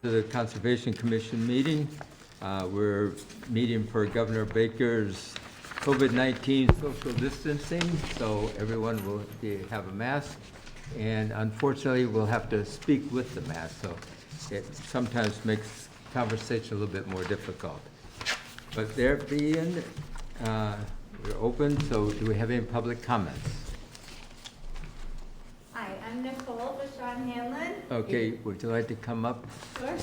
To the Conservation Commission meeting. We're meeting for Governor Baker's COVID-19 social distancing, so everyone will have a mask. And unfortunately, we'll have to speak with the mask, so it sometimes makes conversation a little bit more difficult. But there being, we're open, so do we have any public comments? Hi, I'm Nicole Vashon Hanlon. Okay, would you like to come up? Sure.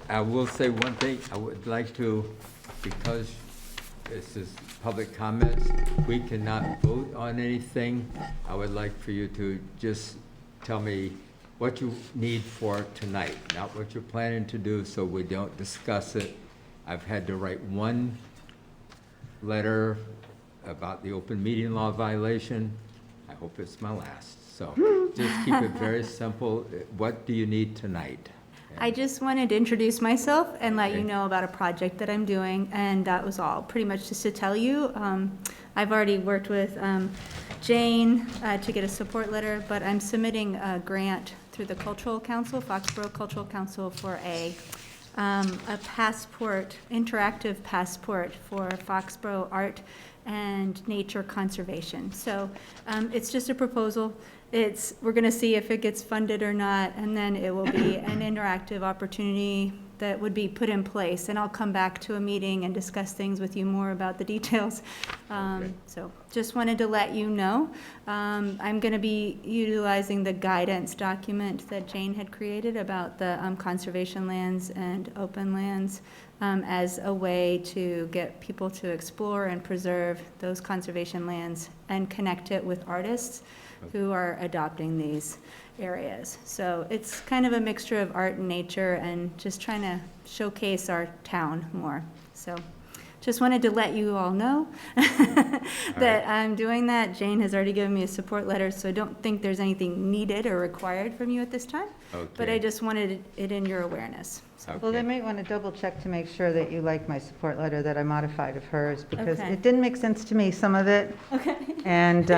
I will say one thing, I would like to, because this is public comments, we cannot vote on anything. I would like for you to just tell me what you need for tonight, not what you're planning to do, so we don't discuss it. I've had to write one letter about the open meeting law violation. I hope it's my last. So just keep it very simple. What do you need tonight? I just wanted to introduce myself and let Okay. you know about a project that I'm doing, and that was all. Pretty much just to tell you, I've already worked with Jane to get a support letter, but I'm submitting a grant through the Cultural Council, Foxborough Cultural Council, for a passport, interactive passport for Foxborough art and nature conservation. So it's just a proposal. We're going to see if it gets funded or not, and then it will be an interactive opportunity that would be put in place. And I'll come back to a meeting and discuss things with you more about the details. Okay. So just wanted to let you know. I'm going to be utilizing the guidance document that Jane had created about the conservation lands and open lands as a way to get people to explore and preserve those conservation lands and connect it with artists who are adopting these areas. So it's kind of a mixture of art and nature and just trying to showcase our town more. So just wanted to let you all know that I'm doing that. Jane has already given me a support letter, so I don't think there's anything needed or required from you at this time. But Okay. I just wanted it in your awareness. So. Well, they Okay. might want to double check to make sure that you like my support letter that I modified of hers, because Okay. it didn't make sense to me, some of it. Okay. And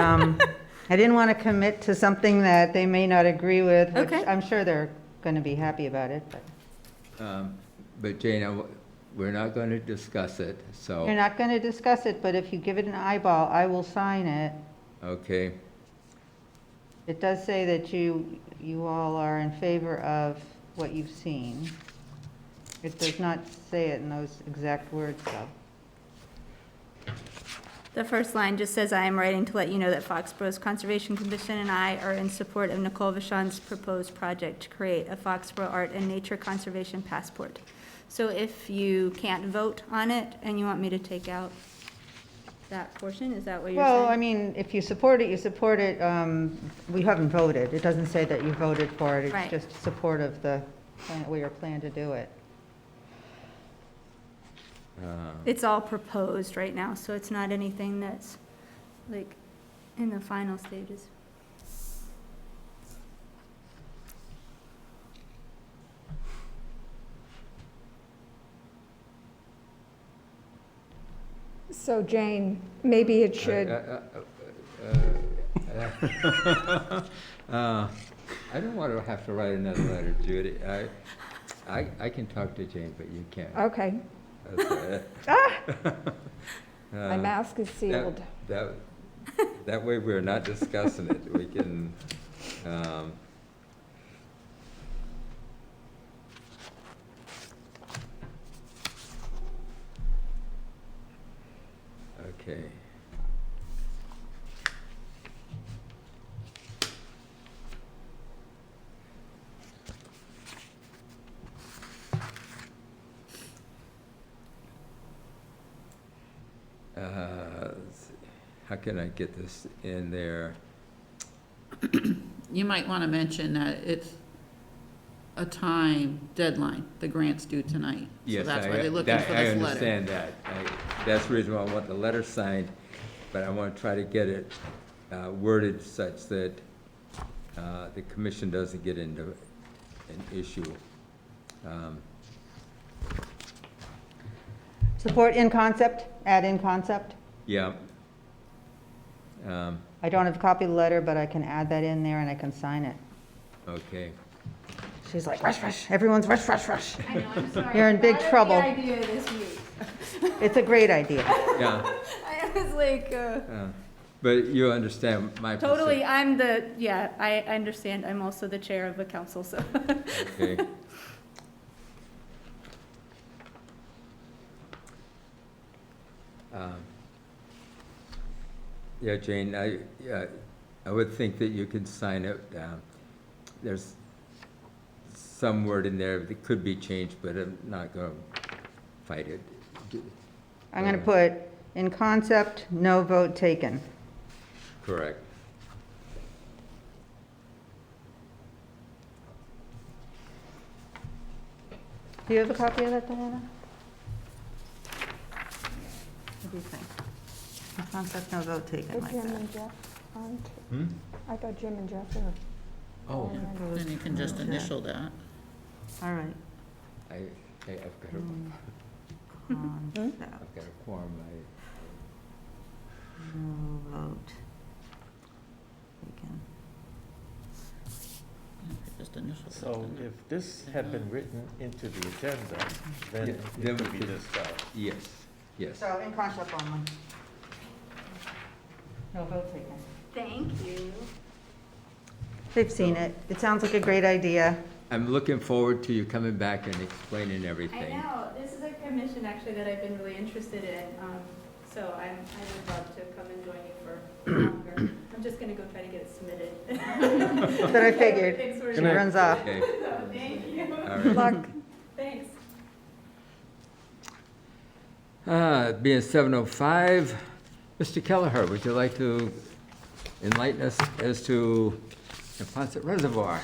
I didn't want to commit to something that they may not agree with, which Okay. I'm sure they're going to be happy about it, but But Jane, we're not going to discuss it, you're so, not going to discuss it, but if you give it an eyeball, I will sign it. okay. It does say that you all are in favor of what you've seen. It does not say it in those exact words, though. The first line just says, I am writing to let you know that Foxborough's Conservation Commission and I are in support of Nicole Vashon's proposed project to create a Foxborough art and nature conservation passport. So if you can't vote on it and you want me to take out that portion, is that what you're saying? Well, I mean, if you support it, you support it. We haven't voted. It doesn't say that you voted for it. Right. It's just support of the plan, your plan to do it. It's all proposed right now, so it's not anything that's like in the final stages. So Jane, maybe it should, I don't want to have to write another letter, Judy. I can talk to Jane, but you can't. okay, my mask is sealed. That way we're not discussing it. We can, okay. Let's see. How can I get this in there? You might want to mention that it's a time deadline, the grant's due tonight. So Yes, that's why they're looking for I this letter. understand that. That's the reason why I want the letter signed, but I want to try to get it worded such that the commission doesn't get into an issue. Support in concept, add in concept. Yeah. I don't have a copy of the letter, but I can add that in there and I can sign it. Okay. She's like, rush, rush, everyone's rush, rush, rush. I know, I'm sorry. You're in big I thought of trouble. the idea this week. It's a great idea. Yeah, I was like, but you understand my position. totally, I understand. I'm also the chair of the council, so. Okay. Yeah, Jane, I would think that you could sign it. There's some word in there that could be changed, but I'm not going to fight it. I'm going to put, in concept, no vote taken. Correct. Do you have a copy of that, Diana? What do you think? In concept, no vote taken, Is like Jim that. and Jeff on too? Hmm? I thought Jim and Jeff were. Oh, Then you can just initial that. All right. I've got Concept, I've got a quorum. no vote taken. Just initial that. So if this had been written into the agenda, then Yeah, it then could we be could- discussed. Yes, yes. So, in concept only. No vote taken. Thank you. They've seen it. It sounds like a great idea. I'm looking forward to you coming back and explaining I everything. know, this is a commission actually that I've been really interested in, so I would love to come and join you for longer. I'm just gonna go try to get it submitted. That's what I figured. Thanks for She runs off. Okay, So, thank you. all Good right. luck. Thanks. Being 7:05, Mr. Kelleher, would you like to enlighten us as to the Ponset Reservoir?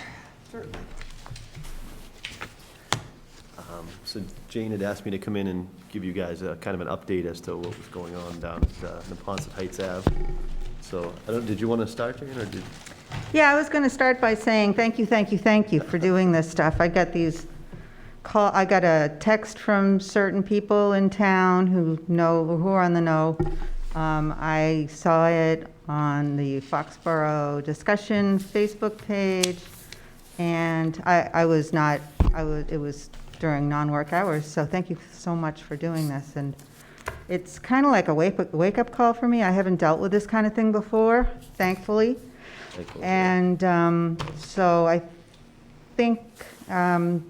So Jane had asked me to come in and give you guys a kind of an update as to what was going on down at Neponset Heights Ave. So, did you want to start, Jane, or did? Yeah, I was going to start by saying thank you for doing this stuff. I got a text from certain people in town who are on the know. I saw it on the Foxborough discussion Facebook page, and it was during non-work hours, so thank you so much for doing this. And it's kind of like a wake-up call for me. I haven't dealt with this kind of thing before, thankfully. And so I think, Jim,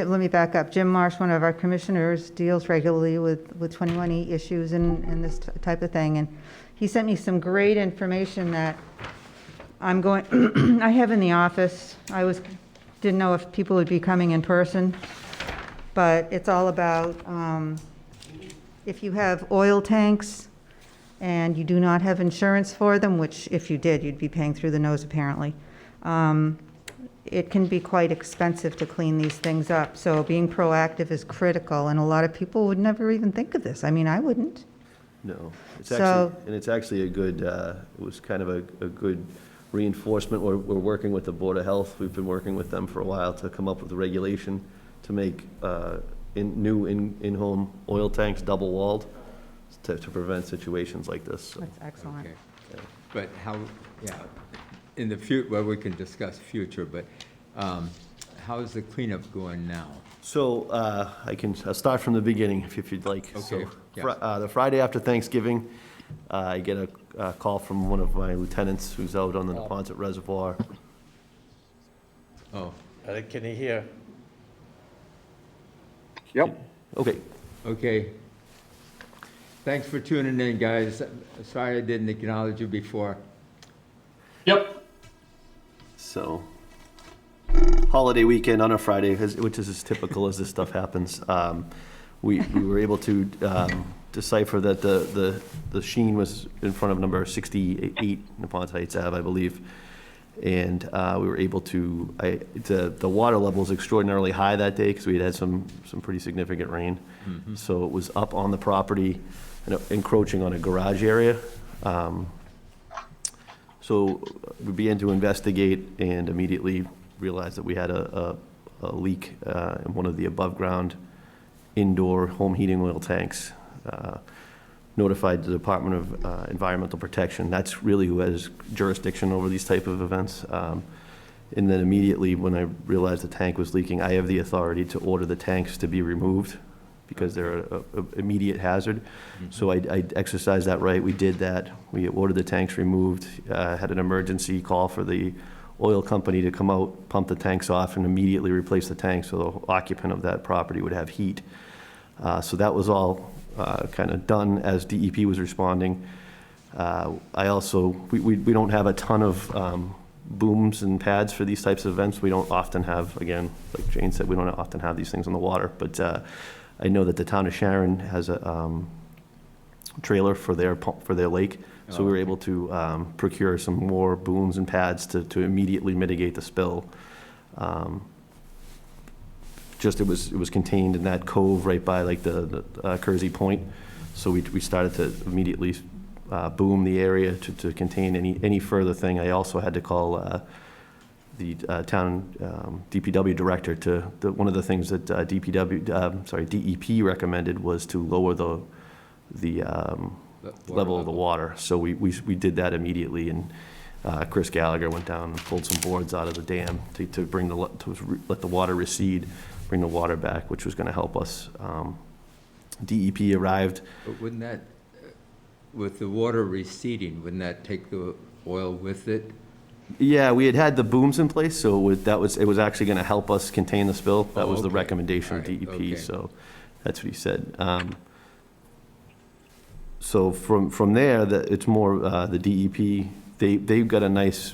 let me back up. Jim Marsh, one of our commissioners, deals regularly with 21E issues and this type of thing. And he sent me some great information that I have in the office. Didn't know if people would be coming in person, but it's all about if you have oil tanks and you do not have insurance for them, which if you did, you'd be paying through the nose apparently, it can be quite expensive to clean these things up. So being proactive is critical, and a lot of people would never even think of this. I mean, I wouldn't. No, it's So- actually a good, it was kind of a good reinforcement. We're working with the Board of Health. We've been working with them for a while to come up with a regulation to make new in-home oil tanks double-walled to prevent situations like this. So, That's excellent. Okay. But in the future, well, we can discuss future, but how is the cleanup going now? So I'll start from the beginning if you'd like. Okay, So, yeah. the Friday after Thanksgiving, I get a call from one of my lieutenants who's out on the Neponset Reservoir. Oh, Can you hear? Okay, okay. Thanks for tuning in, guys. Sorry I didn't acknowledge you before. so holiday weekend on a Friday, which is as typical as this stuff happens. We were able to decipher that the sheen was in front of number 68 Neponset Heights Ave, I believe. And we were able to, the water level was extraordinarily high that day because we had some pretty significant rain. So it was up on the property, encroaching on a garage area. So we began to investigate and immediately realized that we had a leak in one of the above-ground indoor home heating oil tanks. Notified the Department of Environmental Protection. That's really who has jurisdiction over these type of events. And then immediately, when I realized the tank was leaking, I have the authority to order the tanks to be removed because they're an immediate hazard. So I exercised that right. We did that. We ordered the tanks removed, had an emergency call for the oil company to come out, pump the tanks off, and immediately replace the tanks so the occupant of that property would have heat. So that was all kind of done as DEP was responding. I also, we don't have a ton of booms and pads for these types of events. We don't often have, again, like Jane said, we don't often have these things on the water, but I know that the town of Sharon has a trailer for their lake, so we were able to procure some more booms and pads to immediately mitigate the spill. Just it was contained in that cove right by like the Kersey Point, so we started to immediately boom the area to contain any further thing. I also had to call the town DPW director one of the things that DEP recommended was to lower the level of the water. So we did that immediately, and Chris Gallagher went down and pulled some boards out of the dam to let the water recede, bring the water back, which was going to help us. DEP arrived. But wouldn't that, with the water receding, wouldn't that take the oil with it? Yeah, we had the booms in place, so it was actually going to help us contain the spill. That was the Okay. recommendation of All right, DEP, okay. so that's what he said. So from there, it's more the DEP. They've got a nice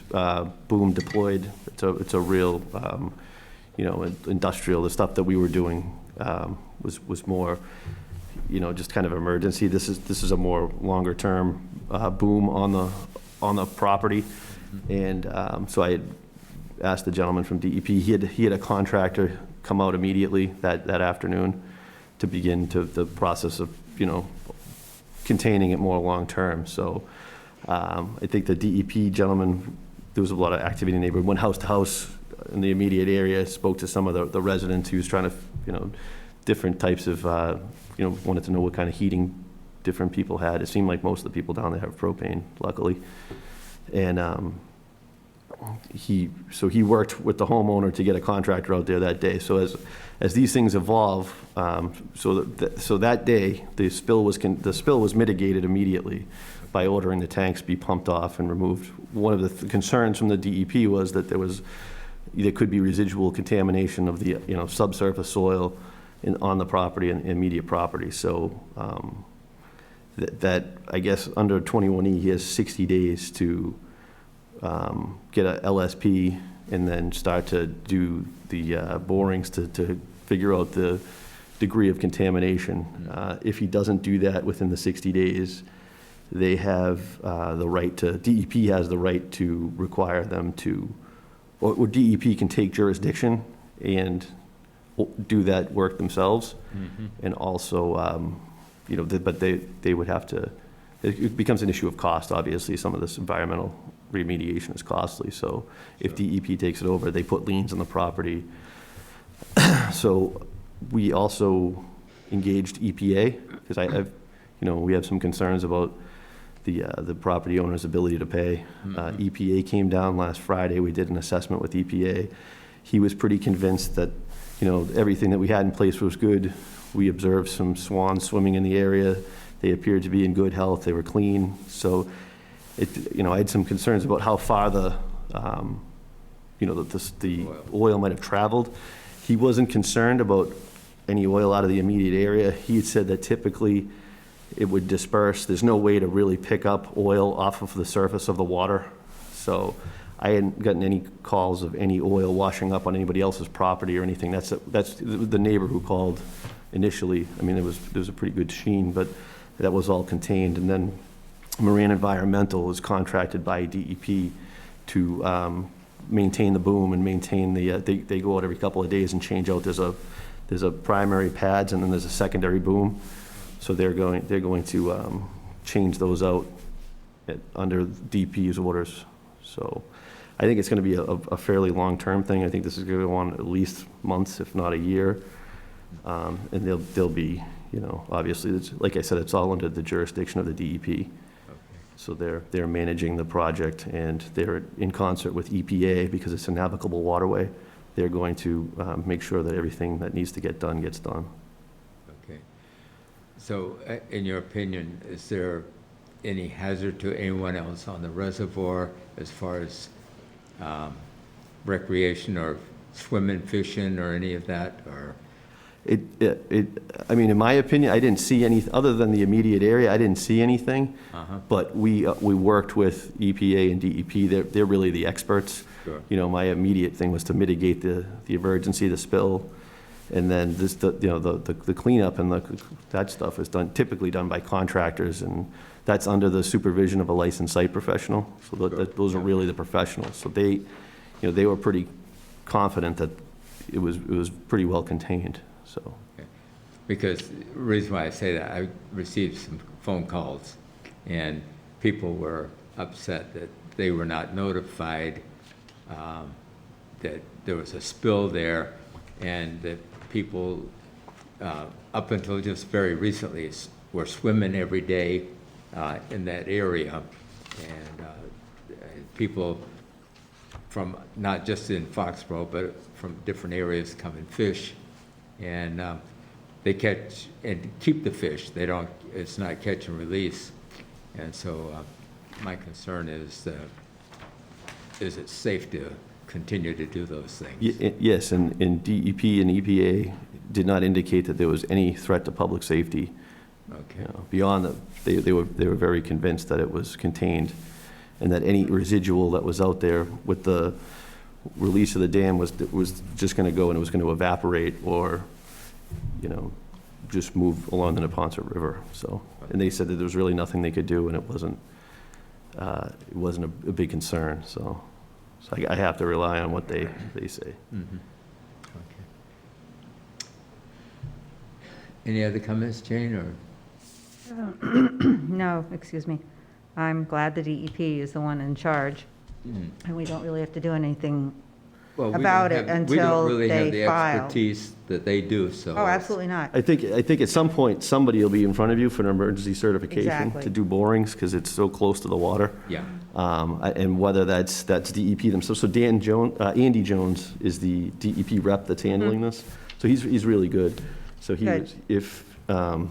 boom deployed. It's a real, industrial. The stuff that we were doing was more, just kind of emergency. This is a more longer term boom on the property. And so I had asked the gentleman from DEP, he had a contractor come out immediately that afternoon to begin the process of, containing it more long-term. So I think the DEP gentleman, there was a lot of activity in the neighborhood, went house to house in the immediate area, spoke to some of the residents. He was trying to, different types of, wanted to know what kind of heating different people had. It seemed like most of the people down there have propane, luckily. And he worked with the homeowner to get a contractor out there that day. So as these things evolve, so that day the spill was mitigated immediately by ordering the tanks be pumped off and removed. One of the concerns from the DEP was that there could be residual contamination of the subsurface soil on the property and immediate property. So that I guess under 21E he has 60 days to get a LSP and then start to do the borings to figure out the degree of contamination. If he doesn't do that within the 60 days, they have the right to, DEP has the right to require them to, or DEP can take jurisdiction and do that work themselves. And also, but they would have to, it becomes an issue of cost, obviously. Some of this environmental remediation is costly. So if DEP takes it over, they put liens on the property. So we also engaged EPA because we have some concerns about the property owner's ability to pay. EPA came down last Friday. We did an assessment with EPA. He was pretty convinced that everything that we had in place was good. We observed some swans swimming in the area. They appeared to be in good health. They were clean. So I had some concerns about how far the oil might have traveled. He wasn't concerned about any oil out of the immediate area. He had said that typically it would disperse. There's no way to really pick up oil off of the surface of the water. So I hadn't gotten any calls of any oil washing up on anybody else's property or anything. That's the neighbor who called initially. I mean, there was a pretty good sheen, but that was all contained. And then Marine Environmental is contracted by DEP to maintain the boom and maintain they go out every couple of days and change out. There's a primary pads and then there's a secondary boom. So they're going to change those out under DEP's orders. So I think it's going to be a fairly long-term thing. I think this is going to go on at least months, if not a year. And they'll be, obviously, like I said, it's all under the jurisdiction of the DEP. So they're managing the project, and they're in concert with EPA, because it's a navigable waterway. They're going to make sure that everything that needs to get done gets done. Okay. So, in your opinion, is there any hazard to anyone else on the reservoir as far as recreation or swimming, fishing, or any of that, or? I mean, in my opinion, I didn't see any, other than the immediate area, I didn't see anything. Uh-huh. But we worked with EPA and DEP. They're really the experts. Sure. You know, my immediate thing was to mitigate the emergency, the spill. And then the cleanup and that stuff is typically done by contractors, and that's under the supervision of a licensed site professional. So those are really the professionals. So they were pretty confident that it was pretty well contained, so. Okay. Because the reason why I say that, I received some phone calls, and people were upset that they were not notified that there was a spill there, and that people, up until just very recently, were swimming every day in that area, and people from not just in Foxborough, but from different areas come and fish, and they catch and keep the fish. They don't. It's not catch and release, and so my concern is it safe to continue to do those things? Yes, and DEP and EPA did not indicate that there was any threat to public safety. Okay. You know, beyond that, they were very convinced that it was contained, and that any residual that was out there with the release of the dam was just going to go, and it was going to evaporate, or, you know, just move along the Neponset River. So, and they said that there was really nothing they could do, and it wasn't a big concern. So I have to rely on what they say. Mm-hmm. Okay. Any other comments, Jane, or? No, excuse me. I'm glad the DEP is the one in charge, Mm. and we don't really have to do anything. Well, we About don't it have- We until don't really have they the file. expertise that they do, so. Oh, absolutely not. I think at some point, somebody will be in front of you for an emergency certification Exactly. to do borings, because it's so close to the water. Yeah. And whether that's DEP themselves. So Andy Jones is the DEP rep that's handling this. So he's really good. So he Good. was, if,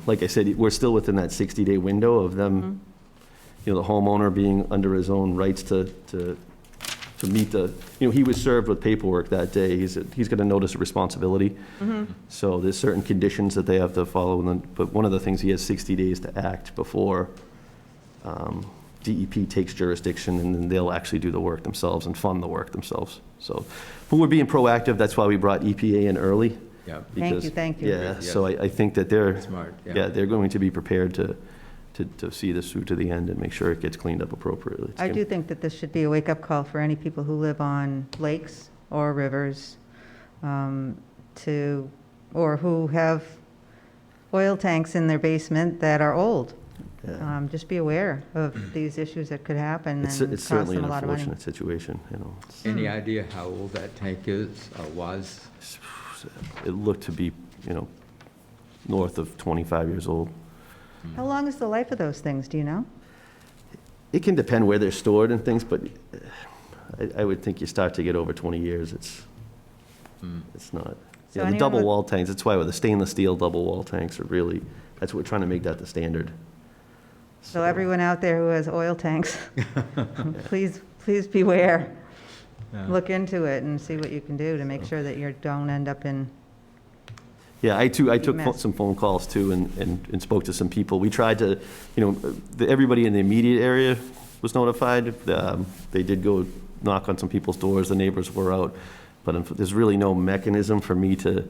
like I said, we're still within that 60-day window of them, you know, the homeowner being under his own rights to meet the, you know, he was served with paperwork that day. He's got a notice of responsibility. So there's certain conditions that they have to follow, but one of the things, he has 60 days to act before DEP takes jurisdiction, and then they'll actually do the work themselves and fund the work themselves. So, but we're being proactive. That's why we brought EPA in early. Yeah. because- Thank you. Yeah, Yes. so I think that they're, Smart, yeah, they're going to be prepared to see this through to the end and make sure it gets cleaned up appropriately. It's I gonna- do think that this should be a wake-up call for any people who live on lakes or rivers, or who have oil tanks in their basement that are old. Yeah. Just be aware of these issues that could happen and It's cost certainly them an a lot of money. unfortunate situation, you know. Any idea how old that tank is, or was? It looked to be, you know, north of 25 years old. How long is the life of those things, do you know? It can depend where they're stored and things, but I would think you start to get over 20 years, it's not. So Yeah, the anyone double with- wall tanks, that's why with the stainless steel double wall tanks are really, that's what we're trying to make that the standard. So everyone out there who has oil tanks, please beware. Look into it and see what you can do to make sure that you don't end up in, Yeah, I took mess. some phone calls too, and spoke to some people. We tried to, you know, everybody in the immediate area was notified. They did go knock on some people's doors, the neighbors were out, but there's really no mechanism for me to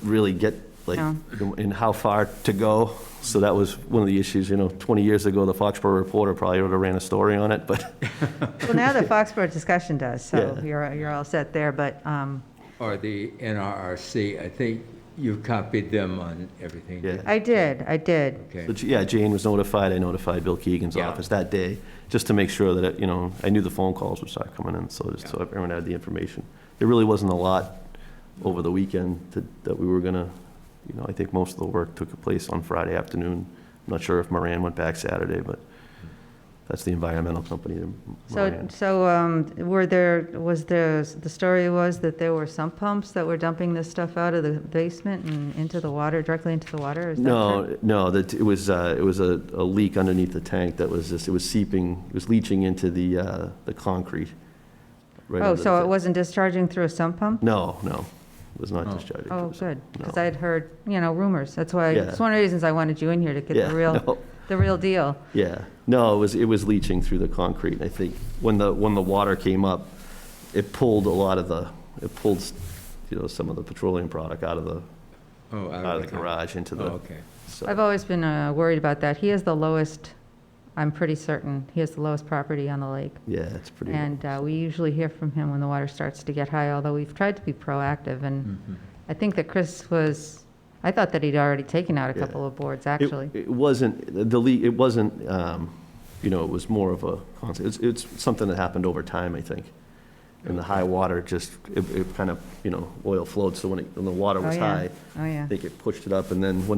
really get, like, No. and how far to go. So that was one of the issues, you know, 20 years ago, the Foxborough Reporter probably would have ran a story on it, but well, now the Foxborough discussion does, so Yeah. you're all set there, but, Or the NRRC, I think you copied them on everything. Yeah. didn't I you? did. Okay. But, yeah, Jane was notified, I notified Bill Keegan's Yeah. office that day, just to make sure that, you know, I knew the phone calls would start coming in, so just so everyone had the information. There really wasn't a lot over the weekend that we were gonna, you know, I think most of the work took place on Friday afternoon. I'm not sure if Moran went back Saturday, but That's the environmental company. The story was that there were sump pumps that were dumping this stuff out of the basement and into the water, directly into the water? Is that true? No, that it was a leak underneath the tank that was it was seeping, it was leaching into the concrete. Right Oh, under so the- it wasn't discharging through a sump pump? No, it was not discharging. Oh, It was- good, no. because I'd heard, rumors. That's why, Yeah. it's one of the reasons I wanted you in here, to get Yeah, the real, the real deal. Yeah, no, it was leaching through the concrete, and I think when the water came up, it pulled some of the petroleum product out of the garage into the. Oh, okay. So- I've always been worried about that. He has the lowest, I'm pretty certain, he has the lowest property on the lake. Yeah, it's pretty. And we usually hear from him when the water starts to get high, although we've tried to be proactive. And Mhm. I think that I thought that he'd already taken out a Yeah. couple of boards, It- actually. It wasn't, the leak, it wasn't, it was more of a constant, it's something that happened over time, I think. And the high water just, it kind of, oil flowed, so when the water was Oh, yeah. high, Oh, yeah. I think it pushed it up, and then when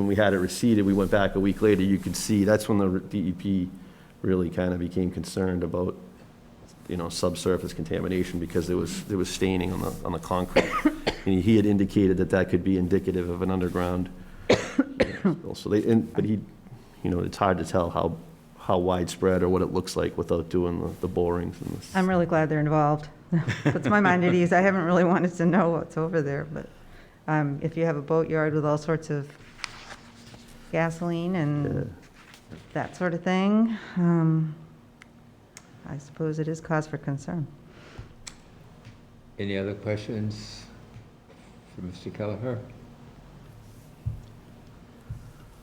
we had it receded, we went back a week later, you could see, that's when the DEP really kind of became concerned about, subsurface contamination, because there was staining on the concrete. And he had indicated that could be indicative of an underground. So but it's hard to tell how widespread or what it looks like without doing the borings and this. I'm really glad they're involved. Puts my mind at ease. I haven't really wanted to know what's over there, but if you have a boatyard with all sorts of gasoline and that sort of thing, I suppose it is cause for concern. Any other questions for Mr. Kelleher?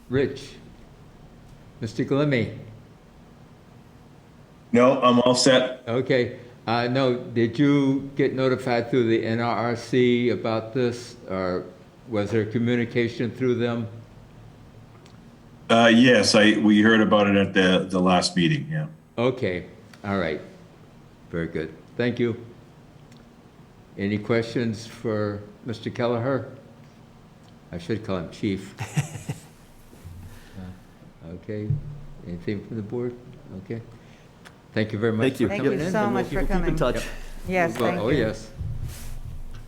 Rich? Mr. Glimmy? No, I'm all set. Okay. No, did you get notified through the NRRC about this, or was there communication through them? Yes, we heard about it at the last meeting, yeah. Okay, all right. Very good. Thank you. Any questions for Mr. Kelleher? I should call him chief. Okay, anything from the board? Okay. Thank you very much Thank you. for Thank coming you in. so and much we'll for Keep in coming. touch. Yes, Well, thank oh, you. yes.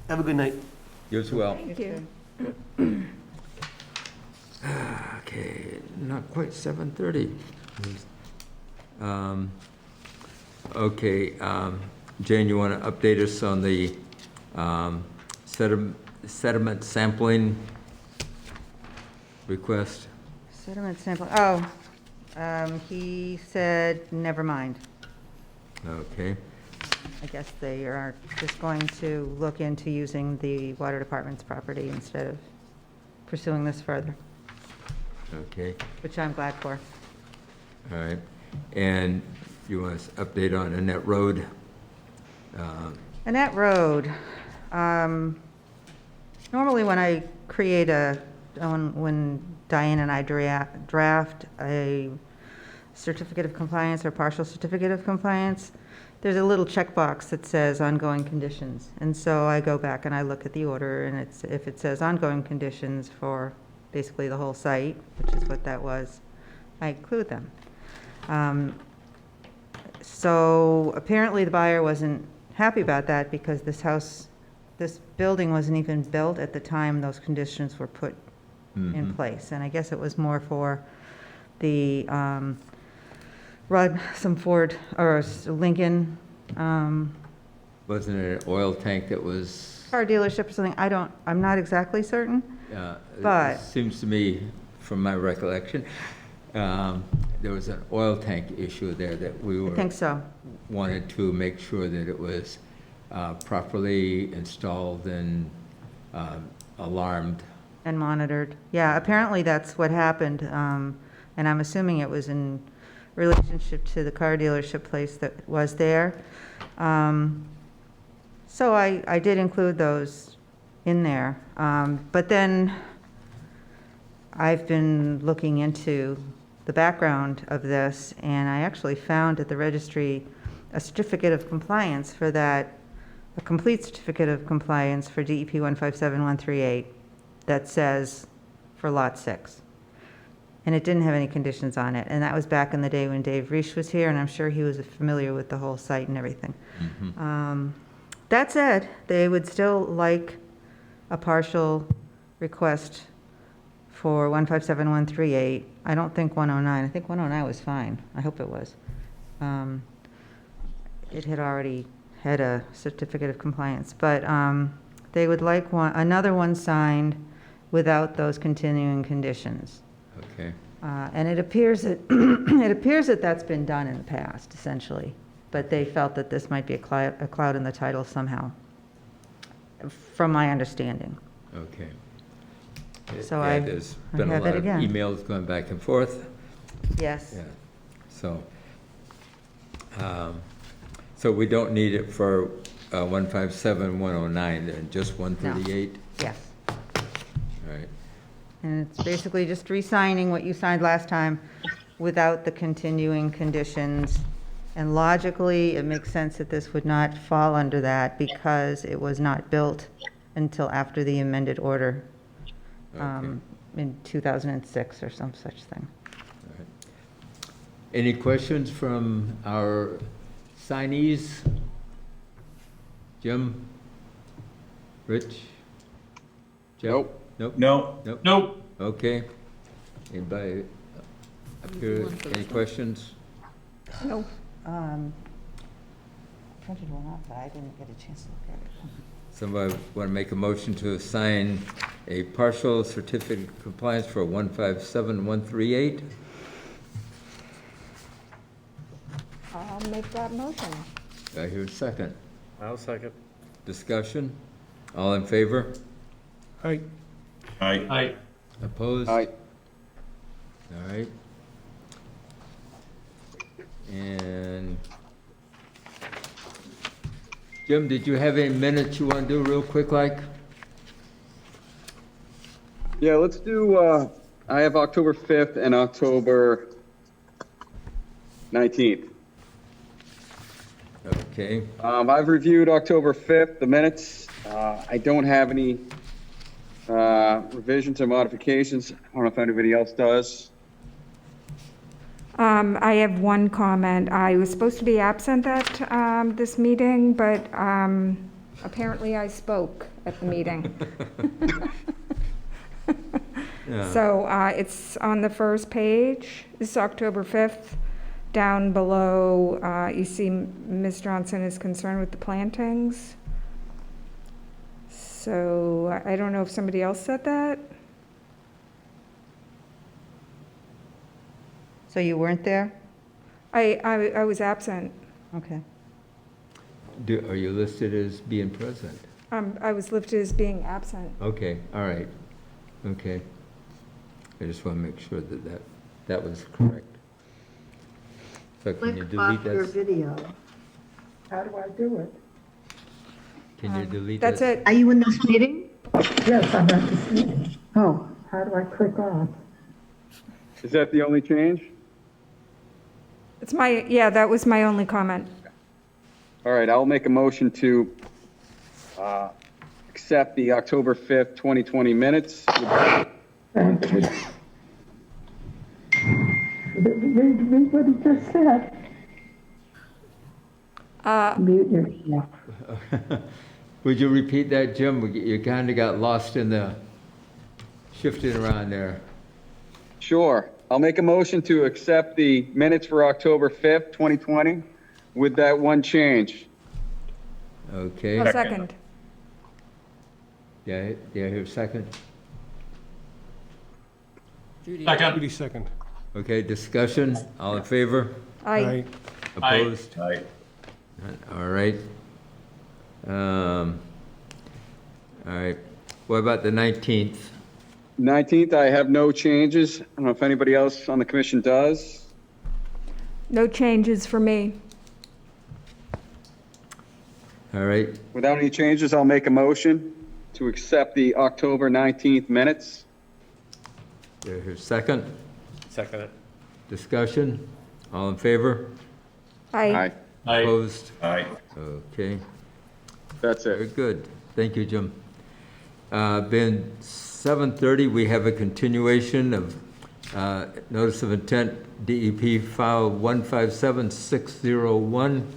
Have a good night. You as well. Thank you. Okay, not quite 7:30. Okay, Jane, you want to update us on the sediment sampling request? Sediment sample, he said, never mind. Okay, I guess they are just going to look into using the water department's property instead of pursuing this further, okay, which I'm glad for. all right. And you want us to update on Annette Road? Annette Road, normally when I create when Diane and I draft a certificate of compliance or partial certificate of compliance, there's a little checkbox that says ongoing conditions. And so I go back and I look at the order, and if it says ongoing conditions for basically the whole site, which is what that was, I include them. So apparently the buyer wasn't happy about that, because this building wasn't even built at the time those conditions were put in place. And I guess it was more for the some Ford or Lincoln Wasn't it an oil tank that was? car dealership or something. I'm not exactly certain. But- It seems to me, from my recollection, there was an oil tank issue there that we I think so. wanted to make sure that it was properly installed and alarmed. And monitored. Yeah, apparently that's what happened. And I'm assuming it was in relationship to the car dealership place that was there. So I did include those in there. But then I've been looking into the background of this, and I actually found at the registry a certificate of compliance for that, a complete certificate of compliance for DEP 157138 that says for Lot 6. and it didn't have any conditions on it. And that was back in the day when Dave Reich was here, and I'm sure he was familiar with the whole site and everything. That said, they would still like a partial request for 157138. I don't think 109. I think 109 was fine. I hope it was. It had already had a certificate of compliance, but they would like another one signed without those continuing conditions. Okay. And it appears that, it appears that that's been done in the past, essentially. But they felt that this might be a cloud in the title somehow, from my understanding. Okay. So Yeah, I there's been a have lot it of again. emails going back and forth. Yes. Yeah, so, so we don't need it for 157, 109, then just 138? Yes. All right, And it's basically just re-signing what you signed last time without the continuing conditions. And logically, it makes sense that this would not fall under that because it was not built until after the amended order okay. in 2006 or some such thing. Any questions from our signees? Jim? Rich? Jeff? Nope. Nope? No. Nope? Nope. Okay. Anybody up here, any questions? No. Printed one off, but I didn't get a chance to look at it. Somebody want to make a motion to assign a partial certificate of compliance for 157138? I'll make that motion. Do I hear a second? I'll second. Discussion? All in favor? Aye. Aye. Opposed? Aye. All right. And Jim, did you have any minutes you want to do real quick like? Yeah, let's do, I have October 5th and October 19th. Okay, I've reviewed October 5th, the minutes. I don't have any revisions or modifications. I don't know if anybody else does. I have one comment. I was supposed to be absent at this meeting, but apparently I spoke at the meeting. yeah, So it's on the first page. This is October 5th. Down below, you see Ms. Johnson is concerned with the plantings. So I don't know if somebody else said that. So you weren't there? I was absent. Okay. are you listed as being present? I was listed as being absent. Okay, all right, okay. I just want to make sure that was correct. So can you delete that? video. How do I do it? Can you delete that? That's it. Are you in this meeting? Yes, I'm at this meeting. Oh, How do I click on? Is that the only change? It's yeah, that was my only comment. All right, I'll make a motion to accept the October 5th, 2020 minutes. thank you. Read what he just said. Mute yourself. Would you repeat that, Jim? You kind of got lost in the shifting around there. Sure. I'll make a motion to accept the minutes for October 5th, 2020 with that one change. Okay, A second. yeah, I hear a second? Judy? Judy second. Okay, discussion, all in favor? I Opposed? Aye. All right. All right, what about the 19th? 19th, I have no changes. I don't know if anybody else on the commission does. no changes for me. All right, Without any changes, I'll make a motion to accept the October 19th minutes. do I hear a second? Second it. Discussion, all in favor? Aye. Opposed? Aye. Okay, That's very it. good. Thank you, Jim. Then 7:30, we have a continuation of Notice of intent, DEP file 157601.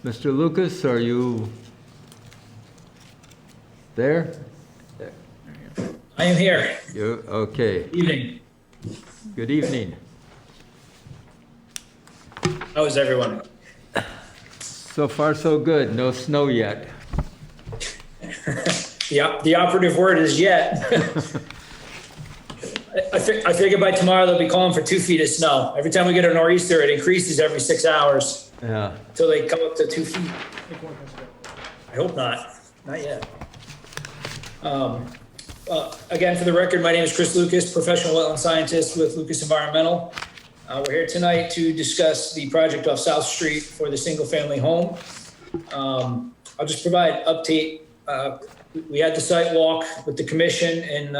Mr. Lucas, are you there? I am here. You, okay. Evening. Good evening. How is everyone? So far, so good. No snow yet. The operative word is yet. I figure by tomorrow they'll be calling for 2 feet of snow. Every time we get a nor'easter, it increases every 6 hours Yeah. until they come up to 2 feet. I hope not. Not yet. Again, for the record, my name is Chris Lucas, professional wetland scientist with Lucas Environmental. We're here tonight to discuss the project off South Street for the single-family home. I'll just provide an update. We had the site walk with the commission and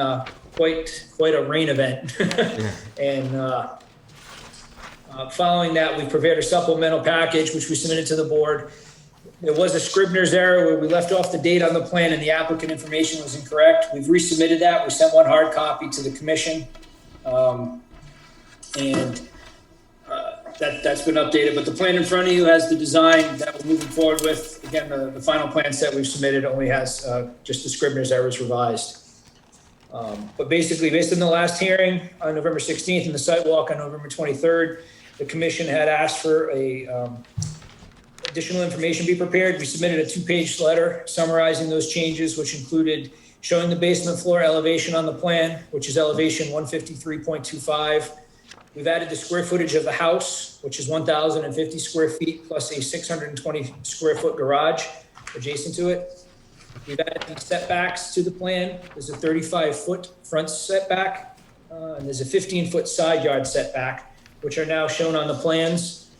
quite a rain event. And following that, we prepared a supplemental package, which we submitted to the board. There was a Scribner's error where we left off the date on the plan and the applicant information was incorrect. We've resubmitted that. We sent one hard copy to the commission. That's been updated, but the plan in front of you has the design that we're moving forward with. Again, the final plan set we've submitted only has just the Scribner's errors revised. But basically, based on the last hearing on November 16th and the site walk on November 23rd, the commission had asked for additional information be prepared. We submitted a 2-page letter summarizing those changes, which included showing the basement floor elevation on the plan, which is elevation 153.25. We've added the square footage of the house, which is 1,050 square feet plus a 620 square foot garage adjacent to it. We've added the setbacks to the plan. There's a 35-foot front setback, and there's a 15-foot side yard setback, which are now shown on the plans.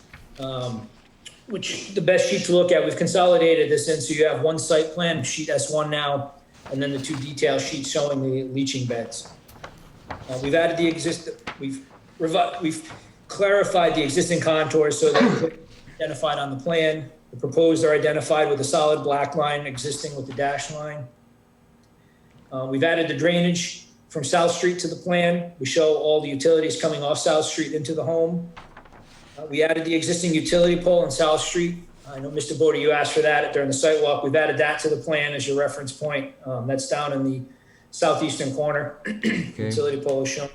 Which the best sheet to look at, we've consolidated this in so you have one site plan, sheet S1 now, and then the 2 detail sheets showing the leaching beds. We've added the we've clarified the existing contours so that they're identified on the plan. The proposed are identified with a solid black line existing with the dash line. We've added the drainage from South Street to the plan. We show all the utilities coming off South Street into the home. We added the existing utility pole on South Street. I know, Mr. Bodie, you asked for that during the site walk. We've added that to the plan as your reference point. That's down in the southeastern corner. Okay. Utility pole is shown.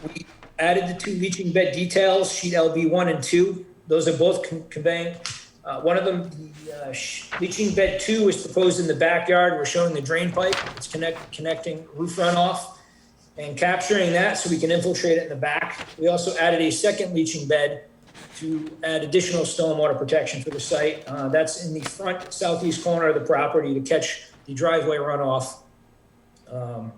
We added the 2 leaching bed details, sheet LB1 and 2. Those are both conveying. One of them, the leaching bed 2 is proposed in the backyard. We're showing the drain pipe. It's connecting roof runoff and capturing that so we can infiltrate it in the back. We also added a second leaching bed to add additional stormwater protection for the site. That's in the front southeast corner of the property to catch the driveway runoff. And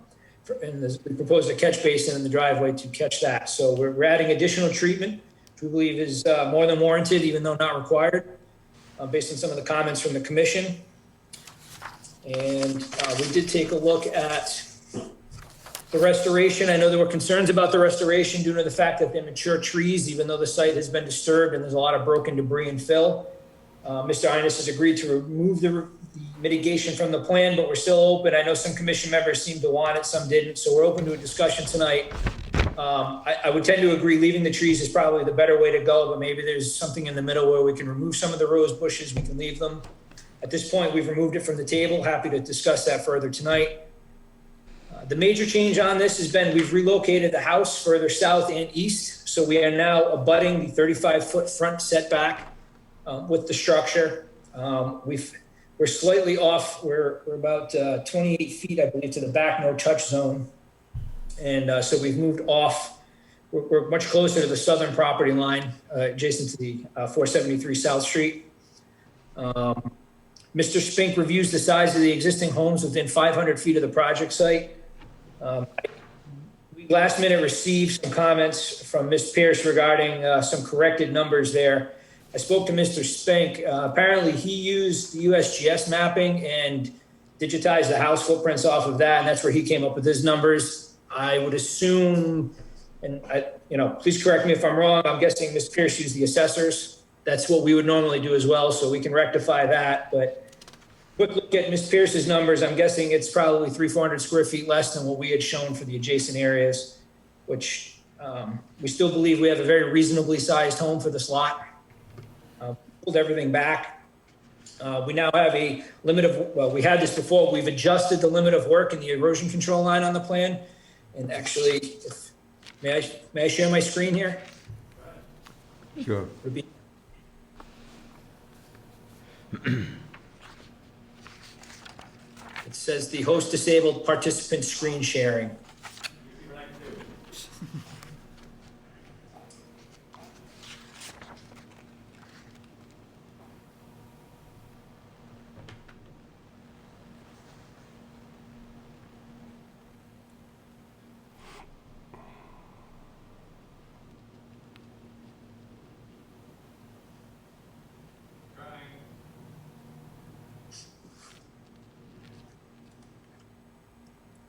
we proposed a catch basin in the driveway to catch that. So we're adding additional treatment, which we believe is more than warranted, even though not required, based on some of the comments from the commission. And we did take a look at the restoration. I know there were concerns about the restoration due to the fact that they're mature trees, even though the site has been disturbed and there's a lot of broken debris and fill. Mr. Innes has agreed to remove the mitigation from the plan, but we're still open. I know some commission members seemed to want it, some didn't, so we're open to a discussion tonight. I would tend to agree leaving the trees is probably the better way to go, but maybe there's something in the middle where we can remove some of the rose bushes, we can leave them. At this point, we've removed it from the table. Happy to discuss that further tonight. The major change on this has been we've relocated the house further south and east, so we are now abutting the 35-foot front setback with the structure. We're slightly off. We're about 28 feet, I believe, to the back no touch zone. And so we've moved off. We're much closer to the southern property line, adjacent to the 473 South Street. Mr. Spink reviews the size of the existing homes within 500 feet of the project site. We last minute received some comments from Ms. Pierce regarding some corrected numbers there. I spoke to Mr. Spink. Apparently he used the USGS mapping and digitized the house footprints off of that, and that's where he came up with his numbers. I would assume, and please correct me if I'm wrong, I'm guessing Ms. Pierce used the assessors. That's what we would normally do as well, so we can rectify that. But quick look at Ms. Pierce's numbers. I'm guessing it's probably 300-400 square feet less than what we had shown for the adjacent areas. which we still believe we have a very reasonably sized home for this lot. Pulled everything back. We now have a limit of, well, we had this before, we've adjusted the limit of work in the erosion control line on the plan. And actually, may I share my screen here? Sure. Would be- It says the host disabled participant screen sharing.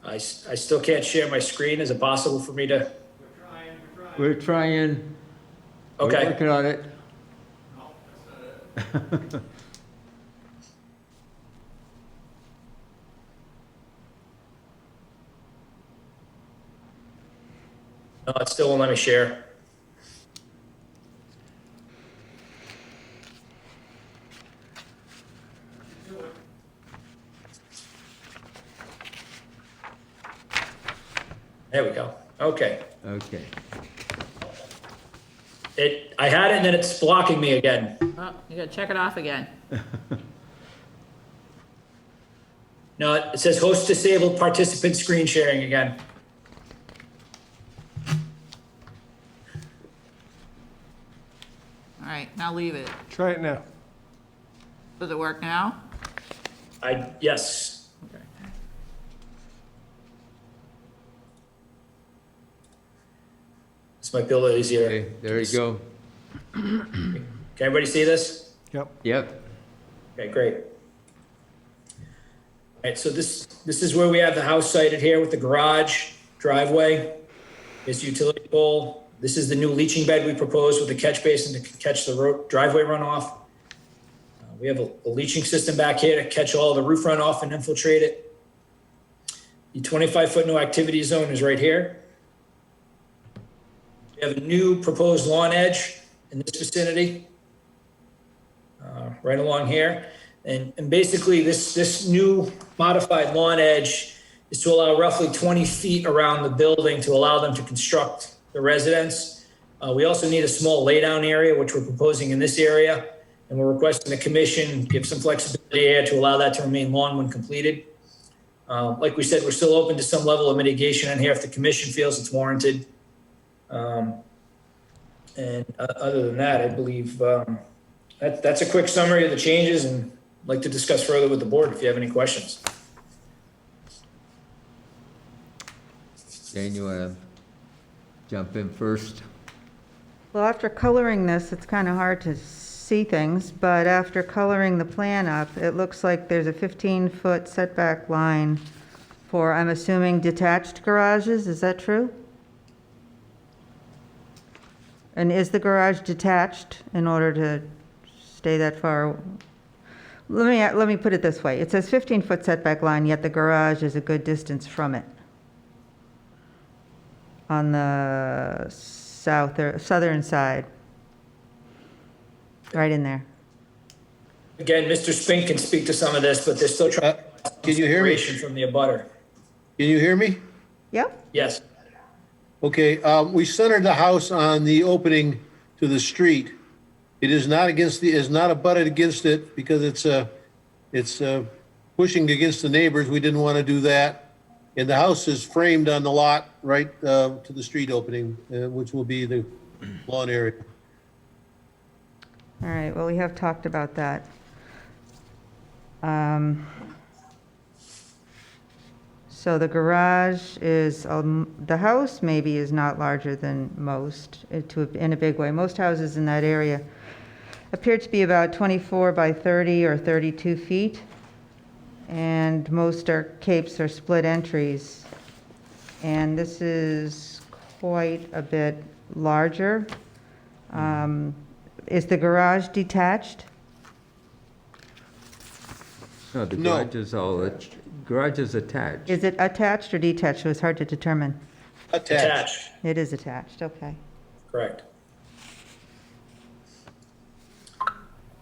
I still can't share my screen. Is it possible for me to? We're trying. Okay. We're working on it. No, it still won't let me share. There we go. Okay. Okay. I had it and then it's blocking me again. Oh, you gotta check it off again. No, it says host disabled participant screen sharing again. All right, now leave it. Try it now. Does it work now? Yes. Okay. This might be a little easier. Okay, there you go. Can everybody see this? Yep. Yep. Okay, great. All right, so this is where we have the house sited here with the garage, driveway, this utility pole. This is the new leaching bed we proposed with the catch basin to catch the driveway runoff. We have a leaching system back here to catch all the roof runoff and infiltrate it. The 25-foot no activity zone is right here. We have a new proposed lawn edge in this vicinity, right along here. And basically this new modified lawn edge is to allow roughly 20 feet around the building to allow them to construct the residence. We also need a small laydown area, which we're proposing in this area. And we're requesting the commission give some flexibility here to allow that to remain lawn when completed. Like we said, we're still open to some level of mitigation in here if the commission feels it's warranted. And other than that, I believe that's a quick summary of the changes, and I'd like to discuss further with the board if you have any questions. Jane, you want to jump in first? Well, after coloring this, it's kind of hard to see things, but after coloring the plan up, it looks like there's a 15-foot setback line for, I'm assuming, detached garages. Is that true? And is the garage detached in order to stay that far? Let me put it this way. It says 15-foot setback line, yet the garage is a good distance from it on the south or southern side, right in there. Again, Mr. Spink can speak to some of this, but they're still trying to find Can you hear me? separation from the abutter. Can you hear me? Yep. Yes. Okay, we centered the house on the opening to the street. It is not against is not abutted against it because it's pushing against the neighbors. We didn't want to do that. And the house is framed on the lot right to the street opening, which will be the lawn area. All right, well, we have talked about that. So the garage is, the house maybe is not larger than most, in a big way. Most houses in that area appear to be about 24 by 30 or 32 feet. And most capes are split entries. And this is quite a bit larger. Is the garage detached? No, the No. garage is all, garage is attached. Is it attached or detached? It was hard to determine. Attached, It is attached, okay. correct.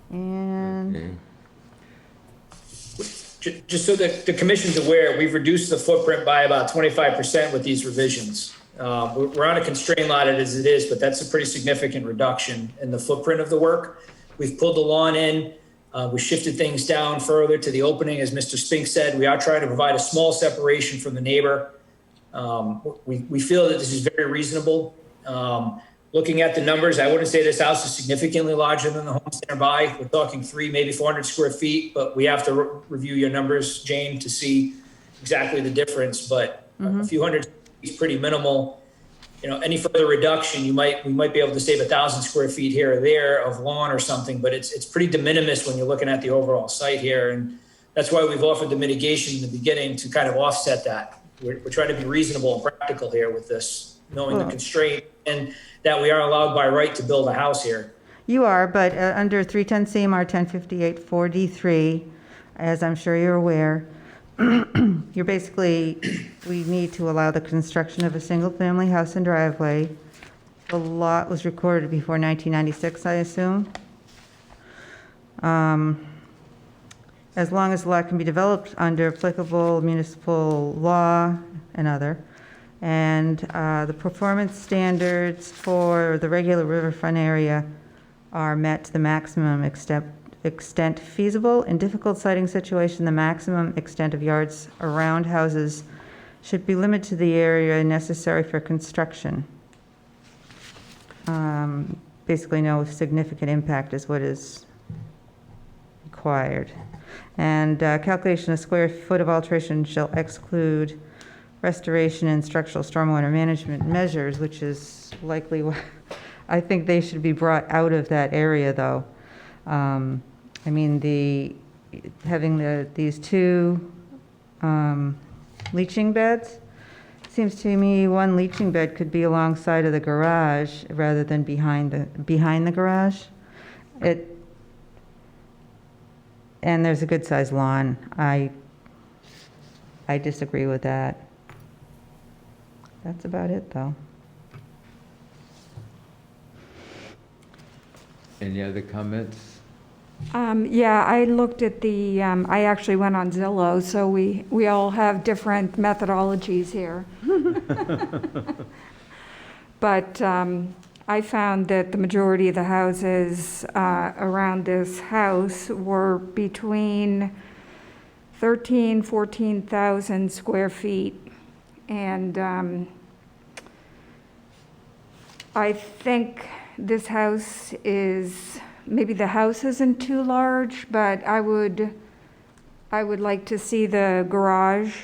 And, Okay. Just so that the commission's aware, we've reduced the footprint by about 25% with these revisions. We're on a constrained lot as it is, but that's a pretty significant reduction in the footprint of the work. We've pulled the lawn in. We shifted things down further to the opening. As Mr. Spink said, we are trying to provide a small separation from the neighbor. We feel that this is very reasonable. Looking at the numbers, I wouldn't say this house is significantly larger than the homes nearby. We're talking 300, maybe 400 square feet, but we have to review your numbers, Jane, to see exactly the difference. But a few hundred is pretty minimal. You know, any further reduction, we might be able to save 1,000 square feet here or there of lawn or something, but it's pretty de minimis when you're looking at the overall site here. And that's why we've offered the mitigation in the beginning to kind of offset that. We're trying to be reasonable and practical here with this, knowing the constraint and that we are allowed by right to build a house here. you are, but under 310 CMR 1058 4D3, as I'm sure you're aware, you're basically, we need to allow the construction of a single-family house and driveway. The lot was recorded before 1996, I assume. As long as the lot can be developed under applicable municipal law and other. And the performance standards for the regular riverfront area are met to the maximum extent feasible. In difficult siting situation, the maximum extent of yards around houses should be limited to the area necessary for construction. Basically, no significant impact is what is required. And calculation of square foot of alteration shall exclude restoration and structural stormwater management measures, which is likely, I think they should be brought out of that area, though. I mean, having these two leaching beds, seems to me one leaching bed could be alongside of the garage rather than behind the garage. And there's a good-sized lawn. I disagree with that. That's about it, though. Any other comments? Yeah, I looked at I actually went on Zillow, so we all have different methodologies here. But I found that the majority of the houses around this house were between 13,000, 14,000 square feet. And I think this house is, maybe the house isn't too large, but I would like to see the garage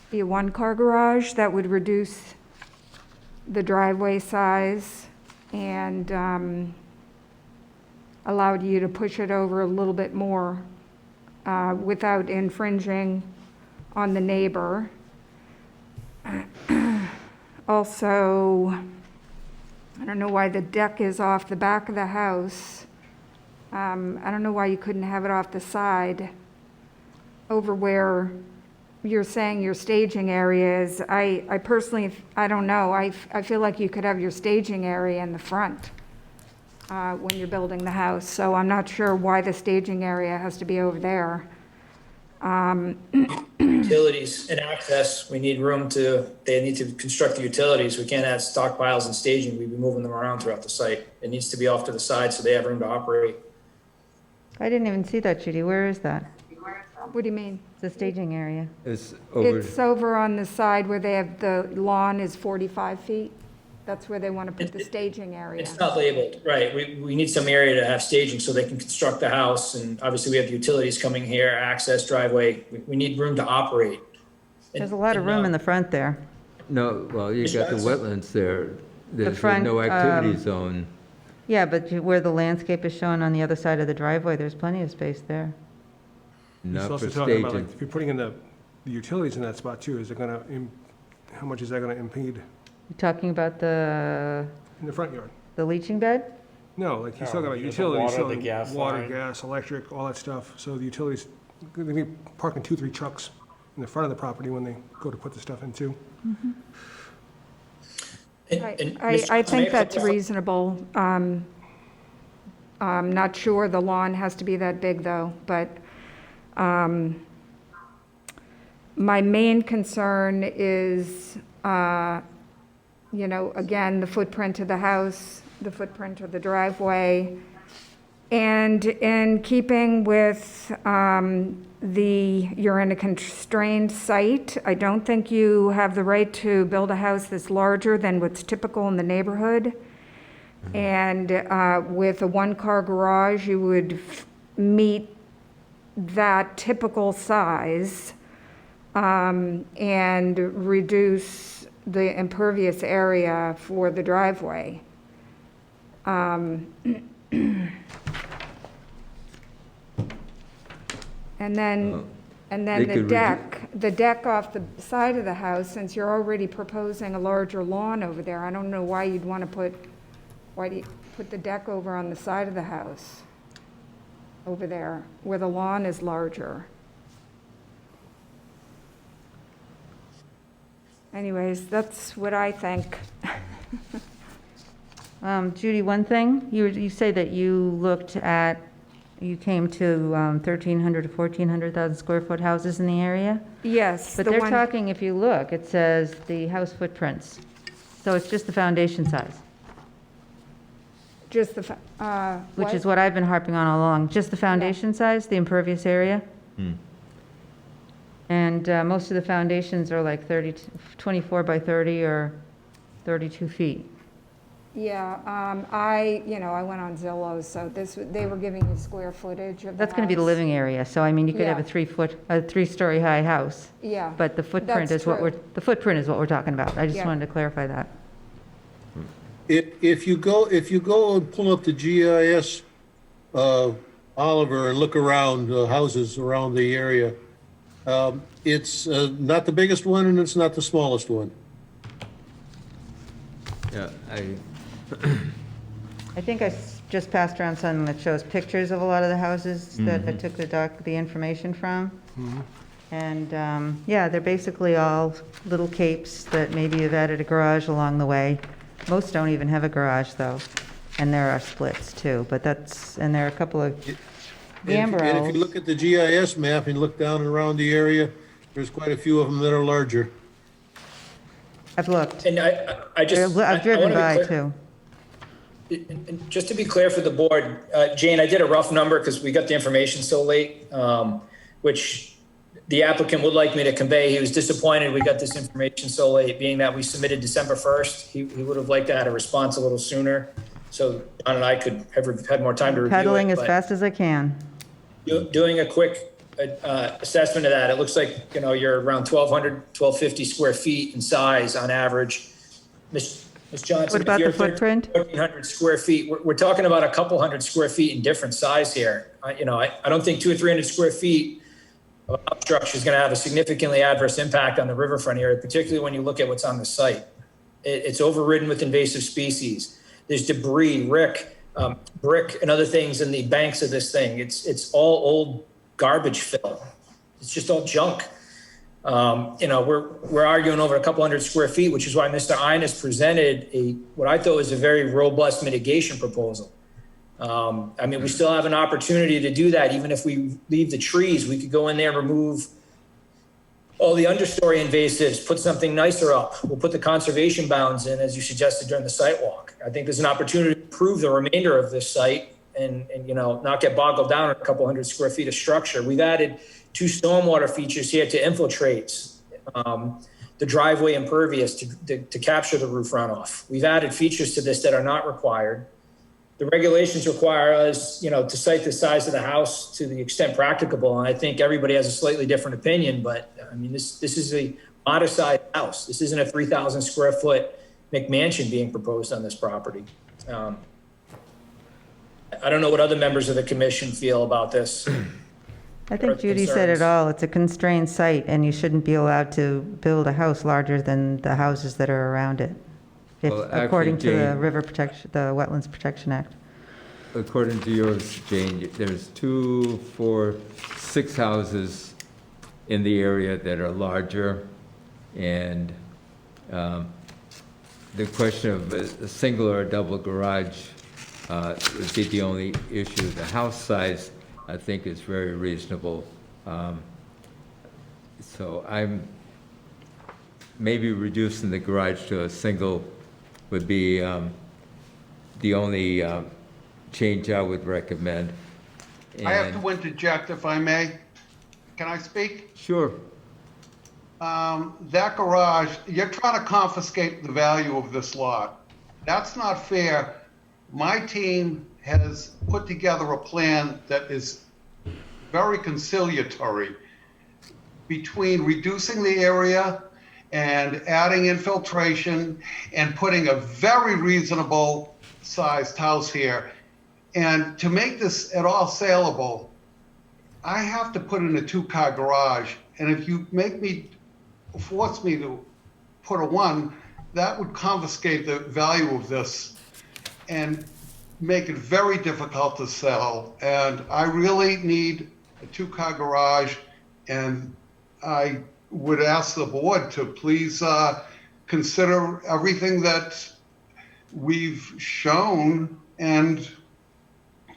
be a one-car garage. That would reduce the driveway size and allowed you to push it over a little bit more without infringing on the neighbor. Also, I don't know why the deck is off the back of the house. I don't know why you couldn't have it off the side over where you're saying your staging area is. I personally, I don't know. I feel like you could have your staging area in the front when you're building the house. So I'm not sure why the staging area has to be over there. Utilities and access, they need to construct the utilities. We can't have stockpiles and staging. We'd be moving them around throughout the site. It needs to be off to the side so they have room to operate. I didn't even see that, Judy. Where is that? What do you mean? The staging area. It's over, It's over on the side where they have, the lawn is 45 feet. That's where they want to put the staging area. It's not labeled, right. We need some area to have staging so they can construct the house. And obviously we have the utilities coming here, access, driveway. We need room to operate. There's a lot of room in the front there. no, well, you got the wetlands there. There's a front, no activity zone. Yeah, but where the landscape is shown on the other side of the driveway, there's plenty of space there. He's Not for also talking about, staging. like, if you're putting in the utilities in that spot too, is it gonna, how much is that gonna impede You're talking about the in the front yard? leaching bed? No, like he's No, talking about just the utilities, water, so the like gas water, line. gas, electric, all that stuff. So the utilities, they're gonna be parking 2, 3 trucks in the front of the property when they go to put the stuff in too. I think that's reasonable. I'm not sure the lawn has to be that big, though, but my main concern is, again, the footprint of the house, the footprint of the driveway, and in keeping with you're in a constrained site. I don't think you have the right to build a house that's larger than what's typical in the neighborhood. And with a one-car garage, you would meet that typical size and reduce the impervious area for the driveway. And then They could the deck off the side of the house, since you're already proposing a larger lawn over there, I don't know why you'd want to why do you put the deck over on the side of the house, over there, where the lawn is larger? Anyways, that's what I think. Judy, one thing, you say that you came to 1,300 to 1,400,000 square foot houses in the area? Yes. But they're talking, if you look, it says the house footprints. So it's just the foundation size, Just which is what I've been harping on all along. Just the foundation size, the impervious area? And most of the foundations are like 24 by 30 or 32 feet. Yeah, I went on Zillow, so they were giving you square footage of the That's going to be the house. living area, so I mean, you could have a Yeah. 3-story high house. Yeah. But the footprint That's is what true. the footprint is what we're talking about. I just Yeah. wanted to clarify that. If you go and pull up the GIS, Oliver, and look around, houses around the area, it's not the biggest one and it's not the smallest one. Yeah, I think I just passed around something that shows pictures of a lot of the houses that I took the information from. And, yeah, they're basically all little capes that maybe have added a garage along the way. Most don't even have a garage, though, and there are splits, too, but and there are a couple of And if gambrels. you look at the GIS map and look down and around the area, there's quite a few of them that are larger. I've looked. And I just. I've driven I wanna by, be clear. too. And just to be clear for the board, Jane, I did a rough number because we got the information so late, which the applicant would like me to convey. He was disappointed we got this information so late, being that we submitted December 1st. He would have liked to have a response a little sooner, so John and I could have had more time to review it. Pedaling as but fast as I can. Doing a quick assessment of that, it looks like, you're around 1,200, 1,250 square feet in size on average. Ms. Johnson, What about if you're the footprint? 1,400 square feet, we're talking about a couple hundred square feet in different size here. I don't think 200 or 300 square feet of a structure is going to have a significantly adverse impact on the riverfront area, particularly when you look at what's on the site. It's overridden with invasive species. There's debris, brick, and other things in the banks of this thing. It's all old garbage fill. It's just all junk. We're arguing over a couple hundred square feet, which is why Mr. Ines presented what I thought was a very robust mitigation proposal. We still have an opportunity to do that. Even if we leave the trees, we could go in there and remove all the understory invasives, put something nicer up. We'll put the conservation bounds in, as you suggested during the site walk. I think there's an opportunity to improve the remainder of this site and not get boggled down in a couple hundred square feet of structure. We've added 2 stormwater features here to infiltrate the driveway impervious to capture the roof runoff. We've added features to this that are not required. The regulations require us, to site the size of the house to the extent practicable. And I think everybody has a slightly different opinion, but this is a modest sized house. This isn't a 3,000 square foot McMansion being proposed on this property. I don't know what other members of the commission feel about this. I think Judy said it all. It's a constrained site, and you shouldn't be allowed to build a house larger than the houses that are around it, Well, actually, according to the Jane- the Wetlands Protection Act. According to yours, Jane, there's 2, 4, 6 houses in the area that are larger. And the question of a single or a double garage would be the only issue. The house size, I think, is very reasonable. So I'm maybe reducing the garage to a single would be the only change I would recommend. I have And- to interject if I may. Can I speak? Sure. That garage, you're trying to confiscate the value of this lot. That's not fair. My team has put together a plan that is very conciliatory between reducing the area and adding infiltration and putting a very reasonable sized house here. And to make this at all saleable, I have to put in a 2-car garage. And if you force me to put a 1, that would confiscate the value of this and make it very difficult to sell. And I really need a 2-car garage, and I would ask the board to please consider everything that we've shown and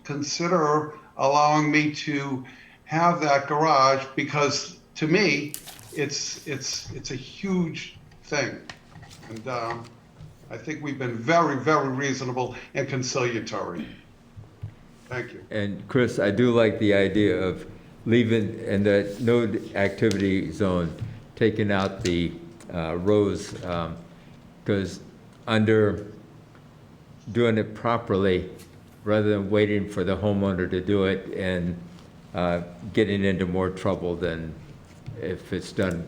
consider allowing me to have that garage, because to me, it's a huge thing. And I think we've been very, very reasonable and conciliatory. Thank you. And Chris, I do like the idea of leaving in the no activity zone, taking out the rows, because under doing it properly, rather than waiting for the homeowner to do it and getting into more trouble than if it's done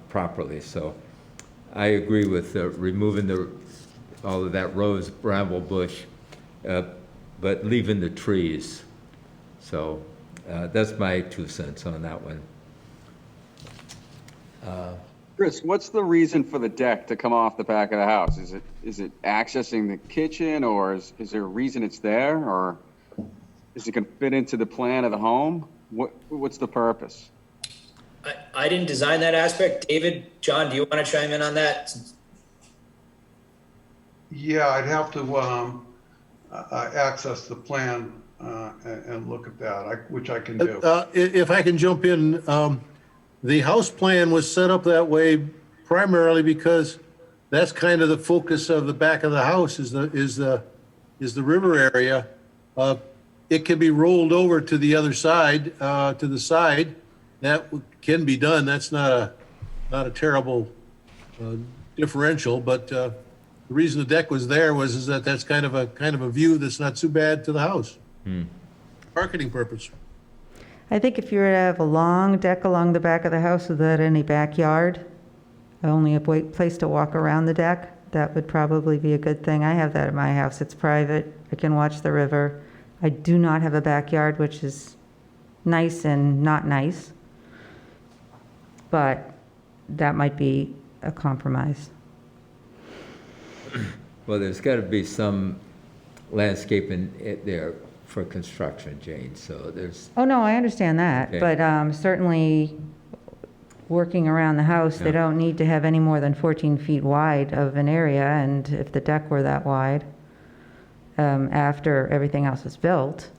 properly. So I agree with removing all of that rose bramble bush, but leaving the trees. So that's my 2 cents on that one. Chris, what's the reason for the deck to come off the back of the house? Is it accessing the kitchen, or is there a reason it's there, or is it going to fit into the plan of the home? What's the purpose? I didn't design that aspect. David, John, do you want to chime in on that? Yeah, I'd have to access the plan and look at that, which I can do. If I can jump in, the house plan was set up that way primarily because that's kind of the focus of the back of the house is the river area. It can be rolled over to the other side, to the side. That can be done. That's not a terrible differential, but the reason the deck was there is that that's kind of a view that's not too bad to the house. Marketing purpose. I think if you were to have a long deck along the back of the house without any backyard, only a place to walk around the deck, that would probably be a good thing. I have that at my house. It's private. I can watch the river. I do not have a backyard, which is nice and not nice, but that might be a compromise. Well, there's got to be some landscaping there for construction, Jane, so there's, Oh, no, I understand that, Okay. but certainly working around the house, they Yeah. don't need to have any more than 14 feet wide of an area, and if the deck were that wide, after everything else is built.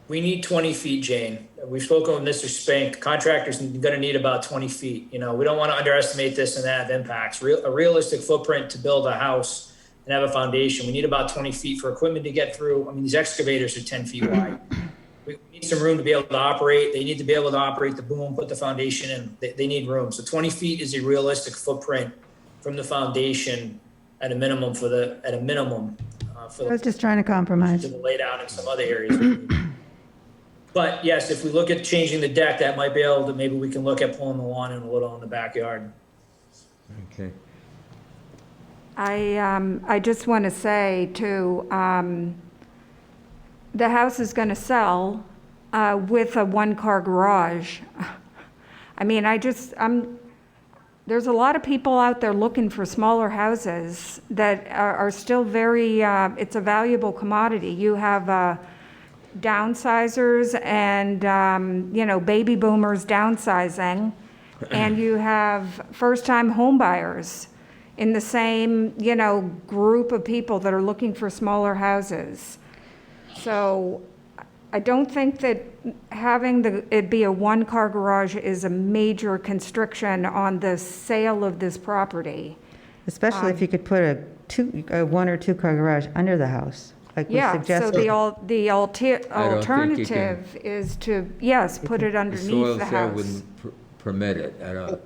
We need 20 feet, Jane. We've spoken with Mr. Spank. Contractors going to need about 20 feet. You know, we don't want to underestimate this and that impacts. A realistic footprint to build a house and have a foundation. We need about 20 feet for equipment to get through. I mean, these excavators are 10 feet wide. We need some room to be able to operate. They need to be able to operate the boom, put the foundation in. They need room. So 20 feet is a realistic footprint from the foundation at a minimum for the I was just trying to compromise. to the lay down in some other areas. But yes, if we look at changing the deck, that might be able to, maybe we can look at pulling the lawn in a little in the backyard. okay. I just want to say too, the house is going to sell with a 1-car garage. I mean, there's a lot of people out there looking for smaller houses that are still very, it's a valuable commodity. You have downsizers and, baby boomers downsizing, and you have first-time homebuyers in the same, group of people that are looking for smaller houses. So I don't think that having it be a one-car garage is a major constriction on the sale of this property. Especially if you could put a 1 or 2 car garage under the house, like we Yeah, so suggested. the alternative is to, yes, put it The underneath soil the sale house. wouldn't permit it. I don't,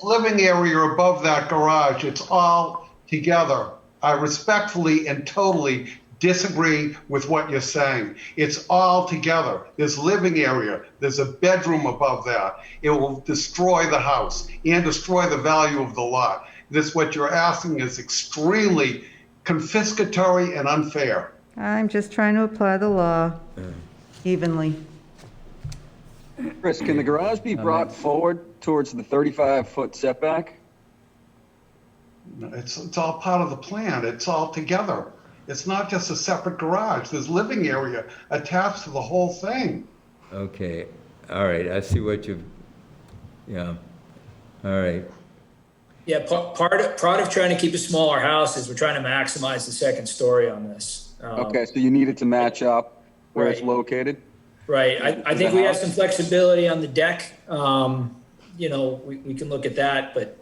Living area above that garage, it's all together. I respectfully and totally disagree with what you're saying. It's all together. There's living area, there's a bedroom above that. It will destroy the house and destroy the value of the lot. This, what you're asking is extremely confiscatory and unfair. I'm just trying to apply the law evenly. Chris, can the garage be brought forward towards the 35-foot setback? It's all part of the plan. It's all together. It's not just a separate garage. There's living area attached to the whole thing. okay, all right, I see what you've, yeah, all right. Yeah, part of trying to keep a smaller house is we're trying to maximize the second story on this. Okay, so you need it to match up where it's Right. located? Right, I think we have some flexibility on the deck. We can look at that, but,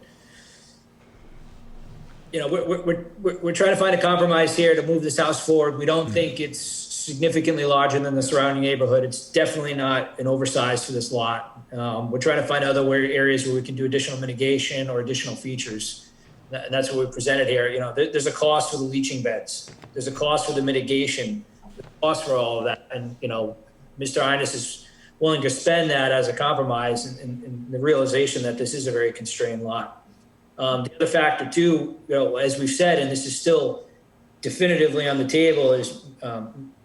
we're trying to find a compromise here to move this house forward. We don't think it's significantly larger than the surrounding neighborhood. It's definitely not an oversized for this lot. We're trying to find other areas where we can do additional mitigation or additional features. And that's what we presented here. There's a cost for the leaching beds. There's a cost for the mitigation, there's a cost for all of that. And, Mr. Ines is willing to spend that as a compromise in the realization that this is a very constrained lot. The other factor too, as we've said, and this is still definitively on the table, is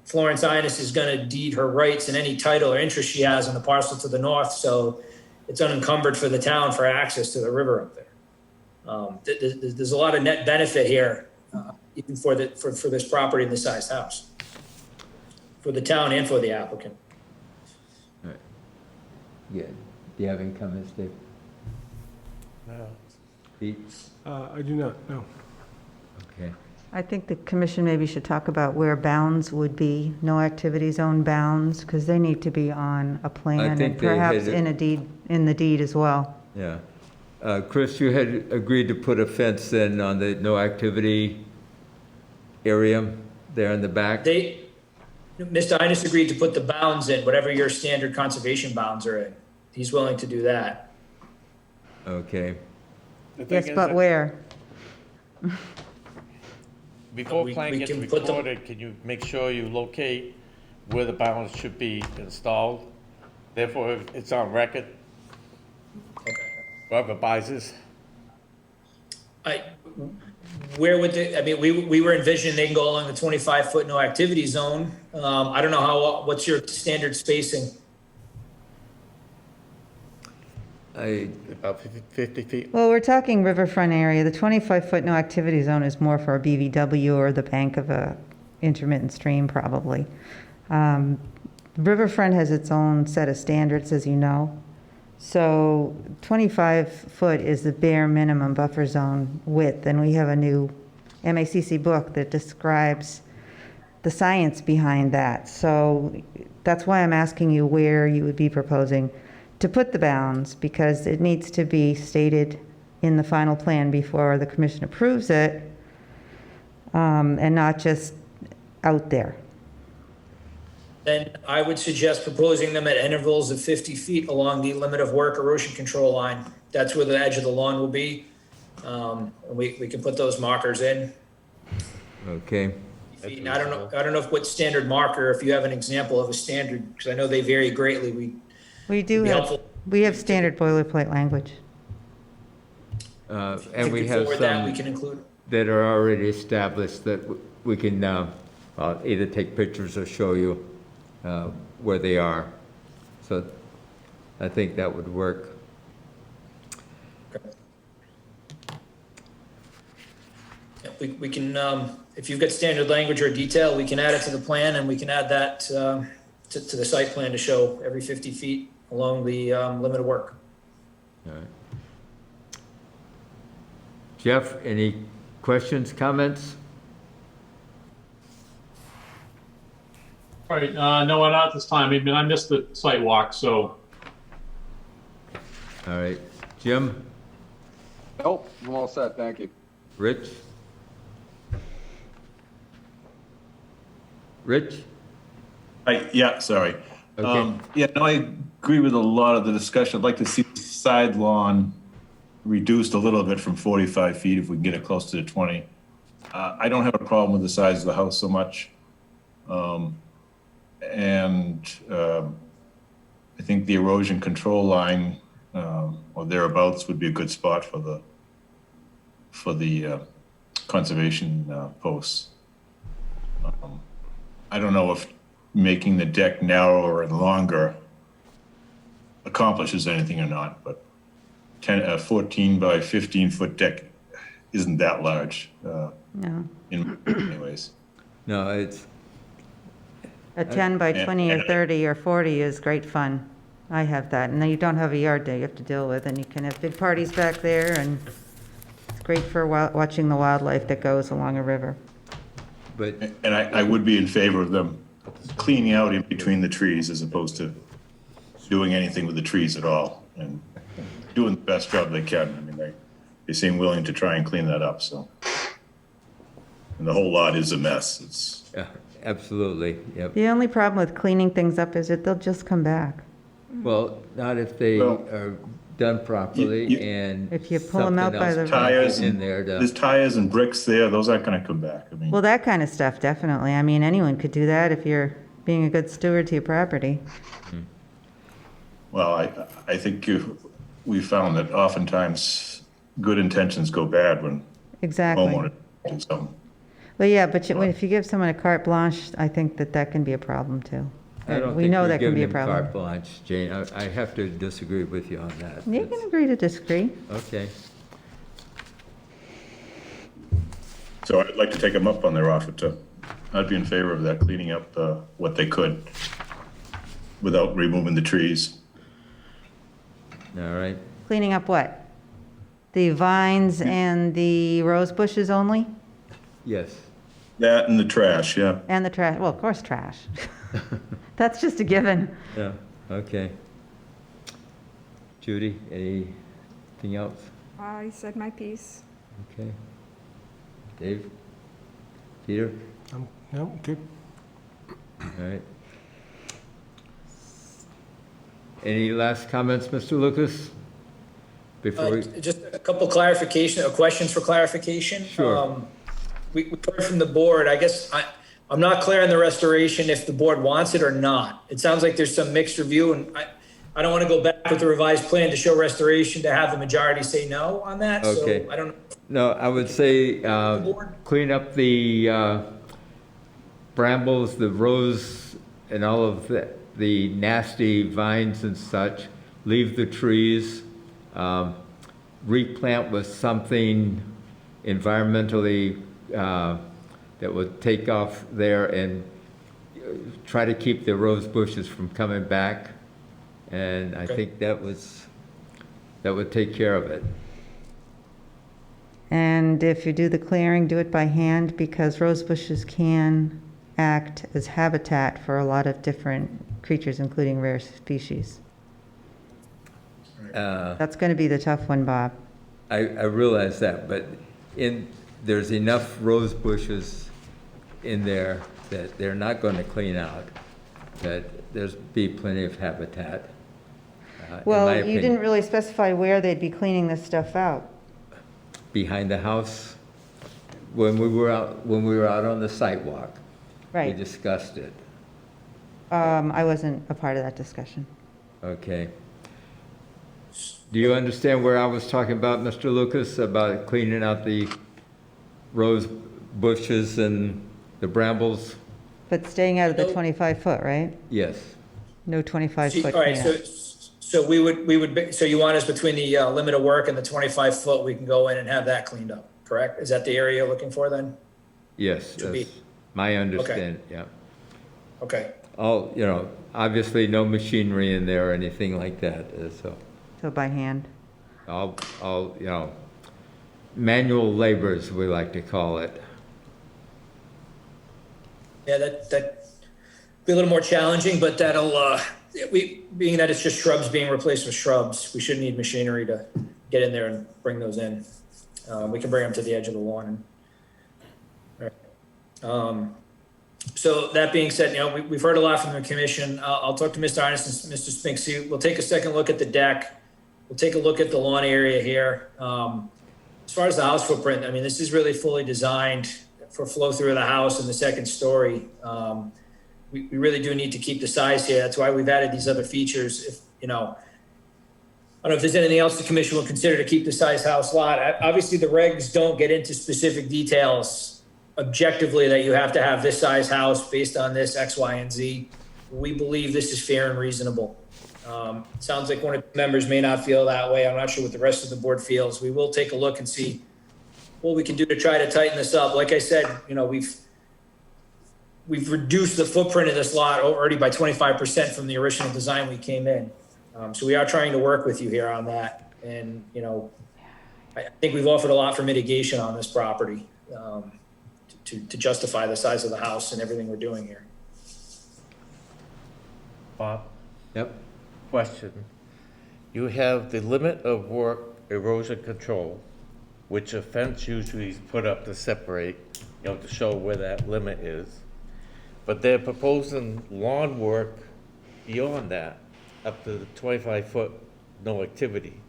Florence Ines is going to deed her rights and any title or interest she has on the parcel to the north, so it's unencumbered for the town for access to the river up there. There's a lot of net benefit here, even for this property in this sized house, for the town and for the applicant. All right. Yeah, do you have any comments, Dave? No. Pete? I do not, no. Okay. I think the commission maybe should talk about where bounds would be, no activity zone bounds, because they need to be on a plan think and they perhaps had- in the deed as well. Yeah. Chris, you had agreed to put a fence in on the no activity area there in the back? Mr. Ines agreed to put the bounds in, whatever your standard conservation bounds are in. He's willing to do that. Okay. The thing Yes, is but that where? Before We plan gets can put them- recorded, can you make sure you locate where the bounds should be installed? Therefore, if it's on record. Whoever buys this. Where would we were envisioning they can go along the 25-foot no activity zone. I don't know what's your standard spacing? About 50 feet. Well, we're talking riverfront area. The 25-foot no activity zone is more for a BVW or the bank of a intermittent stream, probably. Riverfront has its own set of standards, as you know. So 25-foot is the bare minimum buffer zone width, and we have a new MACC book that describes the science behind that. So that's why I'm asking you where you would be proposing to put the bounds, because it needs to be stated in the final plan before the commission approves it, and not just out there. Then I would suggest proposing them at intervals of 50 feet along the limit of work erosion control line. That's where the edge of the lawn will be. We can put those markers in. Okay. I don't know what standard marker, if you have an example of a standard, because I know they vary greatly. We do Be have, helpful. we have standard boilerplate language. And we If you have forward that, we some can include. that are already established that we can either take pictures or show you where they are. So I think that would work. Yeah, we can, if you've got standard language or detail, we can add it to the plan and we can add that to the site plan to show every 50 feet along the limit of work. All right. Jeff, any questions, comments? All right, no, not at this time. I mean, I missed the site walk, so. All right. Jim? Nope, I'm all set, thank you. Rich? Rich? Yeah, sorry. Okay. Yeah, no, I agree with a lot of the discussion. I'd like to see the side lawn reduced a little bit from 45 feet if we can get it close to the 20. I don't have a problem with the size of the house so much. I think the erosion control line or thereabouts would be a good spot for the conservation posts. I don't know if making the deck narrower and longer accomplishes anything or not, but a 14 by 15 foot deck isn't that large. No. In many ways. No, it's, A 10 by And- 20 or and- 30 or 40 is great fun. I have that. And then you don't have a yard that you have to deal with, and you can have big parties back there, and it's great for watching the wildlife that goes along a river. but, And I would be in favor of them cleaning out in between the trees as opposed to doing anything with the trees at all and doing the best job they can. I mean, they seem willing to try and clean that up, so. And the whole lot is a mess. It's, yeah, absolutely, yep. The only problem with cleaning things up is that they'll just come back. Well, not if they Well, are done properly you- and If you pull 'em out something by else the- tires, in there there's to, tires and bricks there. Those aren't gonna come back. I mean, Well, that kind of stuff, definitely. I mean, anyone could do that if you're being a good steward to your property. well, I think we found that oftentimes good intentions go bad when Exactly. homeowners do something. Well, yeah, but if you give someone a carte blanche, I think that that can be a problem too. I don't We think know we're that can giving be a them problem. carte blanche, Jane. I have to disagree with you on that. You can agree to disagree. Okay. So I'd like to take them up on their offer to, I'd be in favor of that, cleaning up what they could without removing the trees. All right. Cleaning up what? The vines and the rose bushes only? Yes. That and the trash, yeah. And the trash, well, of course, trash. That's just a given. Yeah, okay. Judy, anything else? I said my piece. Okay. Dave? Peter? No, okay. All right. Any last comments, Mr. Lucas? Before we, Just a couple clarification, questions for clarification. Sure. We heard from the board, I guess, I'm not clear on the restoration if the board wants it or not. It sounds like there's some mixed review, and I don't want to go back with the revised plan to show restoration to have the majority say no on that. Okay. So I don't know. no, I would say, clean up the brambles, the rose, and all of the nasty vines and such. Leave the trees. Replant with something environmentally that would take off there and try to keep the rose bushes from coming back. And I think that would take care of it. And if you do the clearing, do it by hand, because rose bushes can act as habitat for a lot of different creatures, including rare species. That's going to be the tough one, Bob. I realize that, but there's enough rose bushes in there that they're not going to clean out, that there's be plenty of habitat. in my Well, you opinion. didn't really specify where they'd be cleaning this stuff out. Behind the house, when we were out on the sidewalk, we Right. discussed it. I wasn't a part of that discussion. Okay. Do you understand where I was talking about, Mr. Lucas, about cleaning out the rose bushes and the brambles? But staying out of the Nope. 25-foot, right? Yes. No 25-foot All right, cleanup. so we would, so you want us between the limit of work and the 25 foot, we can go in and have that cleaned up, correct? Is that the area you're looking for then? Yes, To be- that's my understanding, yeah. Okay. all, you know, obviously no machinery in there or anything like that, so So by hand. all, you know, manual labor, as we like to call it. Yeah, that be a little more challenging, but that'll, being that it's just shrubs being replaced with shrubs, we shouldn't need machinery to get in there and bring those in. We can bring them to the edge of the lawn. All right. So that being said, you know, we've heard a lot from the commission. I'll talk to Mr. Arnes and Mr. Spinksy. We'll take a second look at the deck. We'll take a look at the lawn area here. As far as the house footprint, I mean, this is really fully designed for flow through of the house in the second story. We really do need to keep the size here. That's why we've added these other features. If, you know, I don't know if there's anything else the commission will consider to keep the size house lot. Obviously, the regs don't get into specific details objectively that you have to have this size house based on this X, Y, and Z. We believe this is fair and reasonable. Sounds like one of the members may not feel that way. I'm not sure what the rest of the board feels. We will take a look and see what we can do to try to tighten this up. Like I said, you know, we've reduced the footprint of this lot already by 25% from the original design we came in. So we are trying to work with you here on that. And, you know, I think we've offered a lot for mitigation on this property to justify the size of the house and everything we're doing here. Bob? Yep. Question. You have the limit of work erosion control, which a fence usually is put up to separate, you know, to show where that limit is. But they're proposing lawn work beyond that, up to the 25-foot no activity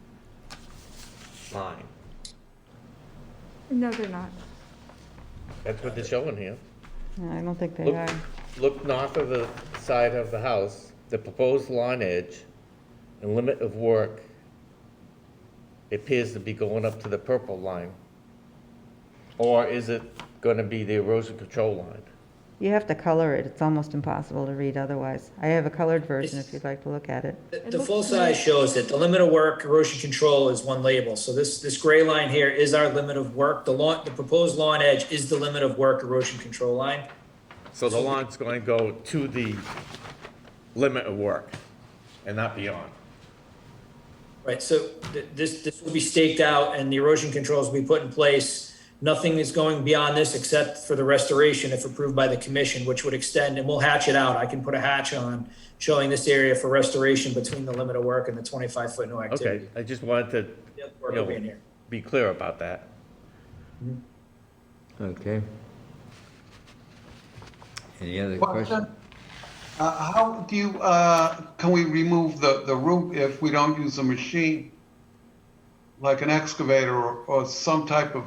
line. No, they're not. That's what they're showing here. No, I don't think they Look, are. look north of the side of the house, the proposed lawn edge and limit of work appears to be going up to the purple line. Or is it going to be the erosion control line? You have to color it. It's almost impossible to read otherwise. I have a colored version if you'd like to look at it. The full size shows that the limit of work erosion control is one label. So this gray line here is our limit of work. The proposed lawn edge is the limit of work erosion control line. So the lawn's going to go to the limit of work and not beyond. Right, so this will be staked out and the erosion controls will be put in place. Nothing is going beyond this except for the restoration if approved by the commission, which would extend, and we'll hatch it out. I can put a hatch on showing this area for restoration between the limit of work and the 25-foot no activity. Okay, I just wanted to, Work you will be in know, here. be clear about that. Okay. Any other Question? questions? How do you, can we remove the root if we don't use a machine? Like an excavator or some type of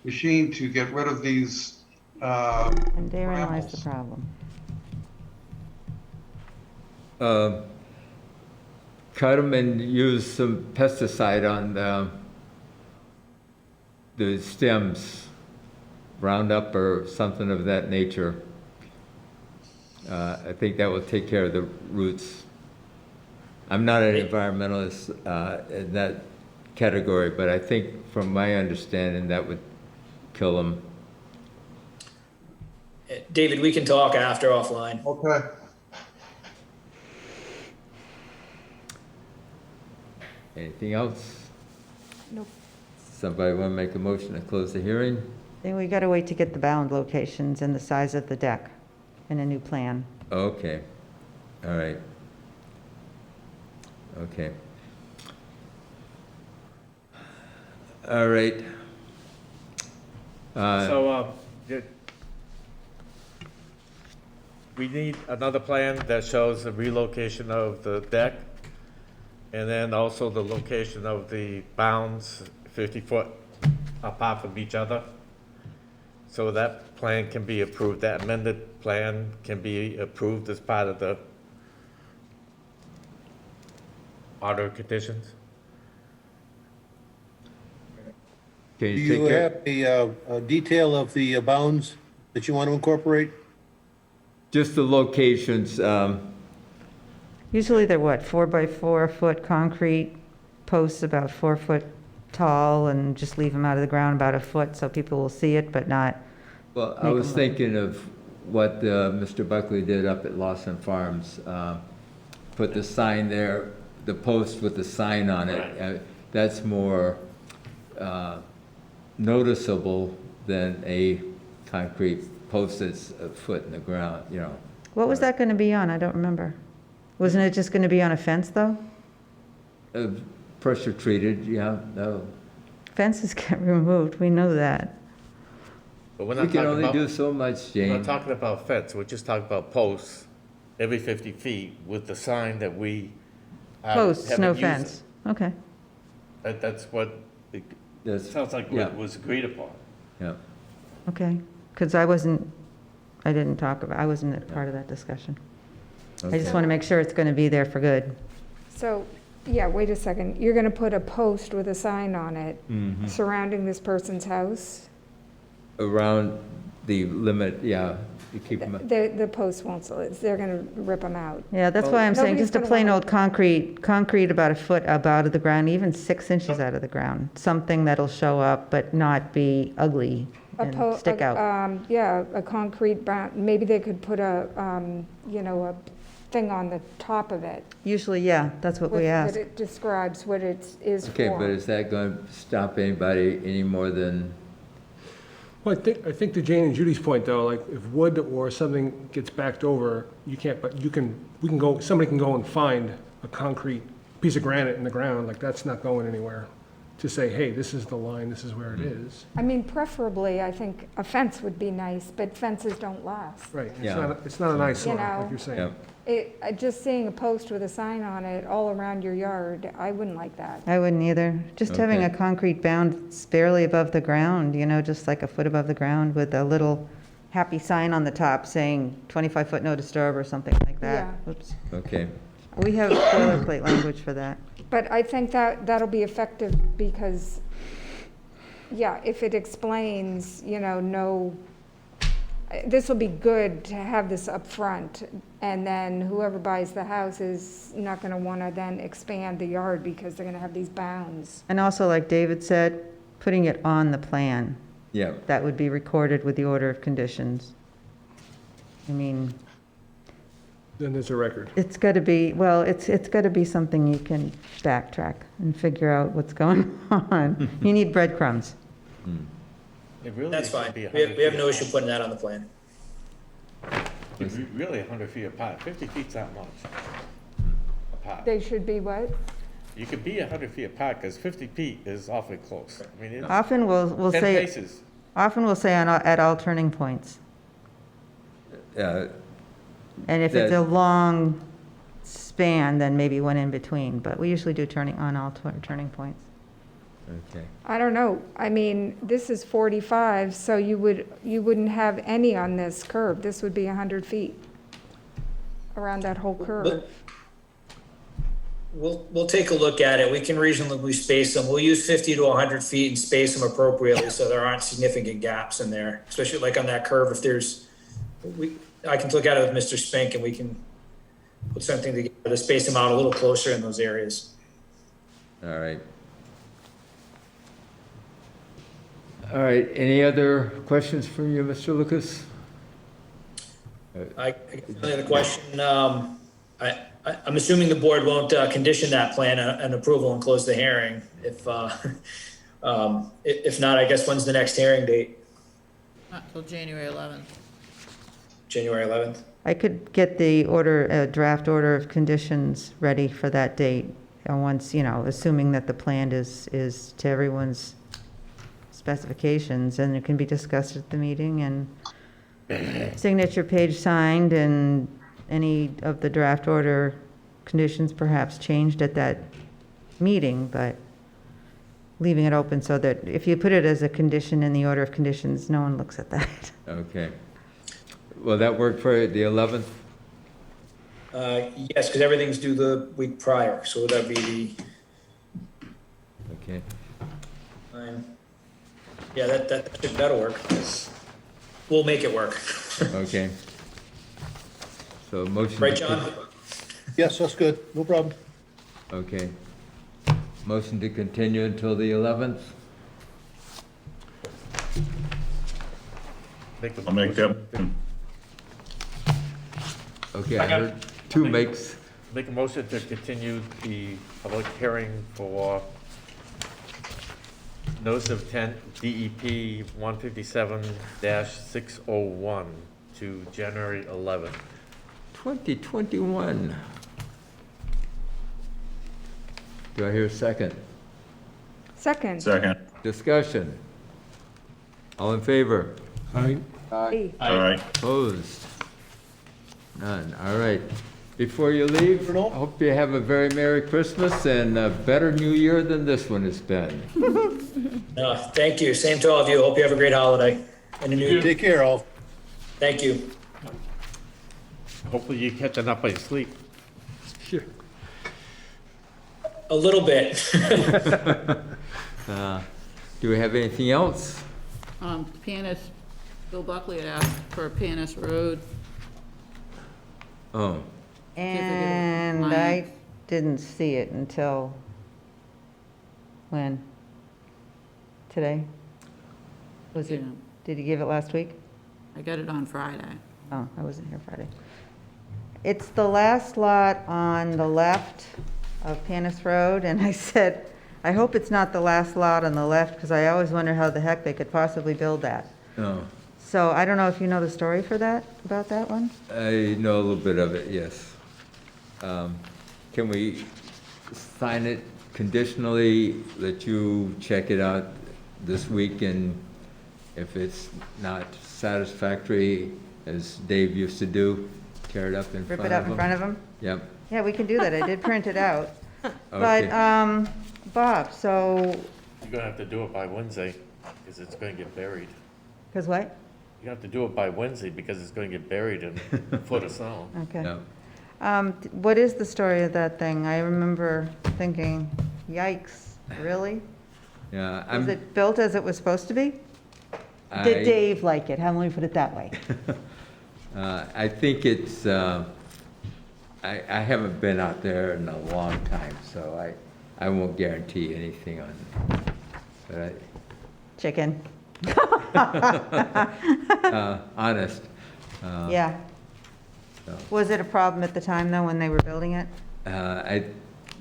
machine to get rid of these, And therein lies the problem. Cut them and use some pesticide on the stems, Roundup or something of that nature. I think that will take care of the roots. I'm not an environmentalist in that category, but I think from my understanding, that would kill them. David, we can talk after offline. okay. Anything else? Nope. Somebody want to make a motion to close the hearing? Then we got to wait to get the bound locations and the size of the deck and a new plan. Okay, all right. Okay. All right. We need another plan that shows the relocation of the deck and then also the location of the bounds 50 foot apart from each other. So that plan can be approved, that amended plan can be approved as part of the order of conditions. Can Do you you take care? have a detail of the bounds that you want to incorporate? Just the locations, Usually they're what, 4-by-4 foot concrete posts about 4 foot tall and just leave them out of the ground about a foot so people will see it, but not. well, I Make was them look- thinking of what Mr. Buckley did up at Lawson Farms. Put the sign there, the post with the sign on it. That's more noticeable than a concrete post that's a foot in the ground, you know. What was that going to be on? I don't remember. Wasn't it just going to be on a fence, though? Pressure treated, yeah, no. Fences get removed, we know that. But we're We not can talking only about, do so much, we're Jane. not talking about fence, we're just talking about posts every 50 feet with the sign that we Posts, haven't no used. fence. Okay. That's what, it That's- sounds like yeah. what was agreed upon. Yeah. Okay, because I didn't talk about, I wasn't a part of that discussion. I just Okay. want to make sure it's going to be there for good. So, yeah, wait a second. You're going to put a post with a sign on it Mhm. surrounding this person's house? Around the limit, yeah, you keep them, The post won't, they're going to rip them out. Yeah, that's why I'm saying Nobody's just a gonna plain wanna- old concrete about a foot up out of the ground, even 6 inches out of the ground. Something that'll show up but not be ugly and stick out. Yeah, a concrete bound, maybe they could put a, a thing on the top of it. Usually, yeah, that's what we ask. That it describes what it is for. okay, but is that going to stop anybody any more than, Well, I think to Jane and Judy's point, though, like, if wood or something gets backed over, you can't, but somebody can go and find a concrete piece of granite in the ground, like, that's not going anywhere. To say, hey, this is the line, this is where it is. I mean, preferably, I think a fence would be nice, but fences don't last. Right, Yeah. it's not an eyesore, You know. like you're saying. yeah, Just seeing a post with a sign on it all around your yard, I wouldn't like that. I wouldn't either. Just having a Okay. concrete bound barely above the ground, just like a foot above the ground with a little happy sign on the top saying 25-foot no disturb or something like that. Yeah. Oops. okay. We have boilerplate language for that. But I think that'll be effective because, yeah, if it explains, this will be good to have this up front, and then whoever buys the house is not going to want to then expand the yard because they're going to have these bounds. And also, like David said, putting it on the plan. Yeah, That would be recorded with the order of conditions. I mean, Then there's a record. it's got to be, well, it's got to be something you can backtrack and figure out what's going on. You need breadcrumbs. It really That's should fine. be We 100 have no feet issue putting that on the plan. apart. Really 100 feet apart, 50 feet's not much apart. They should be what? You could be 100 feet apart, because 50 feet is awfully close. I mean, it's Often we'll 10 say, paces. at all turning points. yeah, And if it's a That- long span, then maybe one in between, but we usually do on all turning points. okay. I don't know. I mean, this is 45, so you wouldn't have any on this curve. This would be 100 feet around that whole curve. We'll take a look at it. We can reasonably space them. We'll use 50 to 100 feet and space them appropriately so there aren't significant gaps in there, especially like on that curve. If there's, I can look at it with Mr. Spink and we can put something together to space them out a little closer in those areas. All right. All right, any other questions from you, Mr. Lucas? I guess the other question, I'm assuming the board won't condition that plan an approval and close the hearing. If not, I guess when's the next hearing date? Not till January 11th. January 11th? I could get the draft order of conditions ready for that date, once, assuming that the plan is to everyone's specifications, and it can be discussed at the meeting, and signature page signed, and any of the draft order conditions perhaps changed at that meeting, but leaving it open so that if you put it as a condition in the order of conditions, no one looks at that. Okay. Will that work for the 11th? Yes, because everything's due the week prior, so would that be the, Okay. yeah, that'll work. We'll make it work. Okay. So motion. Right, to- John? Yes, that's good, no problem. Okay. Motion to continue until the 11th? I'll make that. Okay, I heard two makes, Make a motion to continue the public hearing for notice of intent DEP 157-601 to January 11th. 2021. Do I hear a second? Second. Second. Discussion. All in favor? Aye. Aye. All right. Opposed? None. All right. Before you leave, I hope you have a very Merry Christmas and a better New Year than this one has been. Thank you. Same to all of you. Hope you have a great holiday and a new year. Take care, all. Thank you. Hopefully you're catching up on your sleep. Sure. A little bit. Do we have anything else? Panis, Bill Buckley had asked for a Panis Road. Oh, And I didn't see it until when? Today? Was it, Yeah. did he give it last week? I got it on Friday. Oh, I wasn't here Friday. It's the last lot on the left of Panis Road, and I said, I hope it's not the last lot on the left, because I always wonder how the heck they could possibly build that. no. So I don't know if you know the story for that, about that one? I know a little bit of it, yes. Can we sign it conditionally, let you check it out this week, and if it's not satisfactory, as Dave used to do, tear it up in front of Rip it up in him? front of them? Yep. Yeah, we can do that. I did print it out. Okay. But, Bob, so, You're gonna have to do it by Wednesday, because it's gonna get buried. because what? You have to do it by Wednesday, because it's gonna get buried in a foot of snow. Okay. Yep. What is the story of that thing? I remember thinking, yikes, really? Yeah, Was it built as it was supposed to be? Did Dave like it? How let me put it that way? I think it's, I haven't been out there in a long time, so I won't guarantee anything on it. But Chicken. honest. Yeah. So. Was it a problem at the time, though, when they were building it?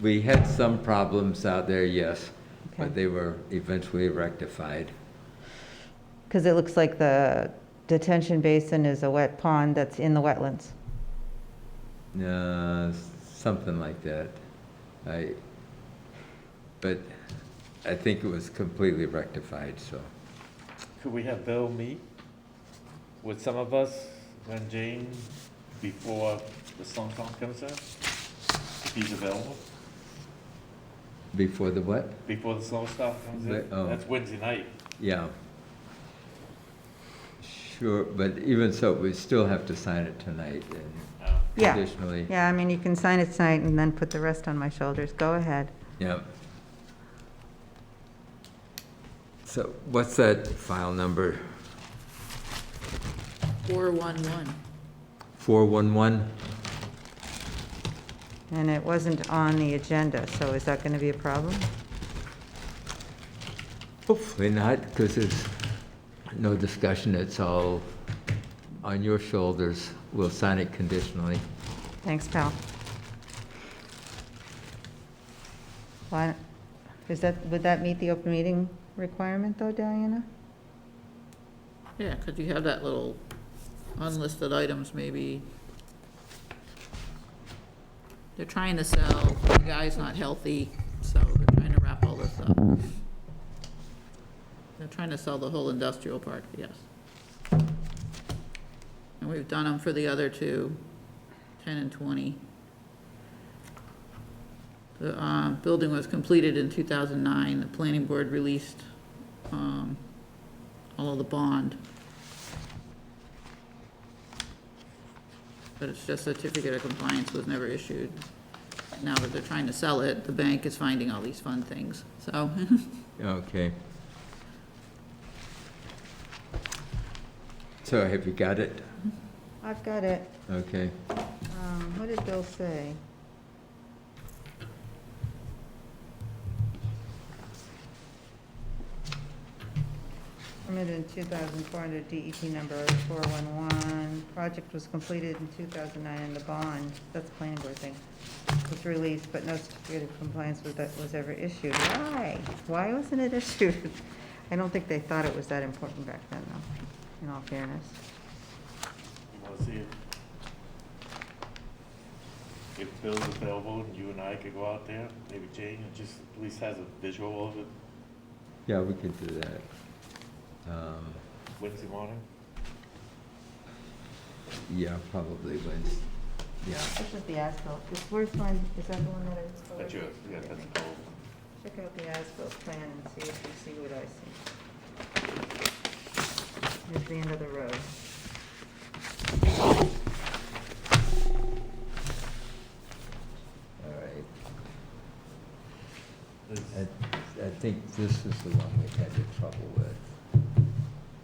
We had some problems out there, yes, Okay. but they were eventually rectified. Because it looks like the detention basin is a wet pond that's in the wetlands. Something like that. But I think it was completely rectified, so. Could we have Bill meet with some of us when Jane, before the snowstorm comes in? If he's available, Before the what? before the snowstorm comes in? Oh. That's Wednesday night. Yeah. Sure, but even so, we still have to sign it tonight and Yeah. additionally. Yeah, I mean, you can sign it tonight and then put the rest on my shoulders. Go ahead. Yeah. So what's that file number? 411. 411? And it wasn't on the agenda, so is that going to be a problem? Hopefully not, because there's no discussion. It's all on your shoulders. We'll sign it conditionally. Thanks, pal. Why, would that meet the open meeting requirement, though, Diana? Yeah, because you have that little unlisted items, maybe. They're trying to sell, the guy's not healthy, so they're trying to wrap all this up. They're trying to sell the whole industrial park, yes. And we've done them for the other two, 10 and 20. The building was completed in 2009. The planning board released all of the bond. But it's just certificate of compliance was never issued. Now that they're trying to sell it, the bank is finding all these fun things, so. Okay. So have you got it? I've got it. Okay. What did Bill say? Permitted in 2004 under DEP number 411. Project was completed in 2009 and the bond, that's the planning board thing, was released, but no certificate of compliance with that was ever issued. Why? Why wasn't it issued? I don't think they thought it was that important back then, though, in all fairness. You want to see if Bill's available and you and I could go out there, maybe Jane, and just at least has a visual of it Yeah, we could do that. Wednesday morning? Yeah, probably Wednesday. Yeah. This is the asphalt. This first one, is that the one that I was That's yours, yeah, that's the whole. Check out the asphalt plan and see if you see what I see. Here's the end of the road. All right. I think this is the one we had the trouble with.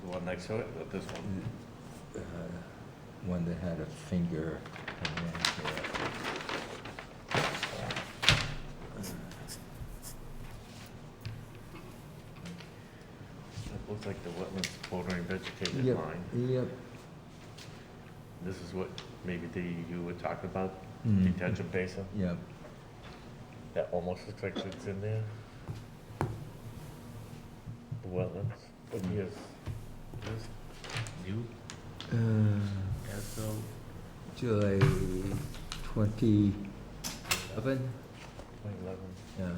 The one next to it, or this one? One that had a finger and then It looks like the wetlands bordering vegetated Yep, line. yep. This is what maybe you were talking about, Mhm. detention basin? Yep. That almost looks like it's in there. The wetlands, what years? This new as though July 2011? 2011. Yeah.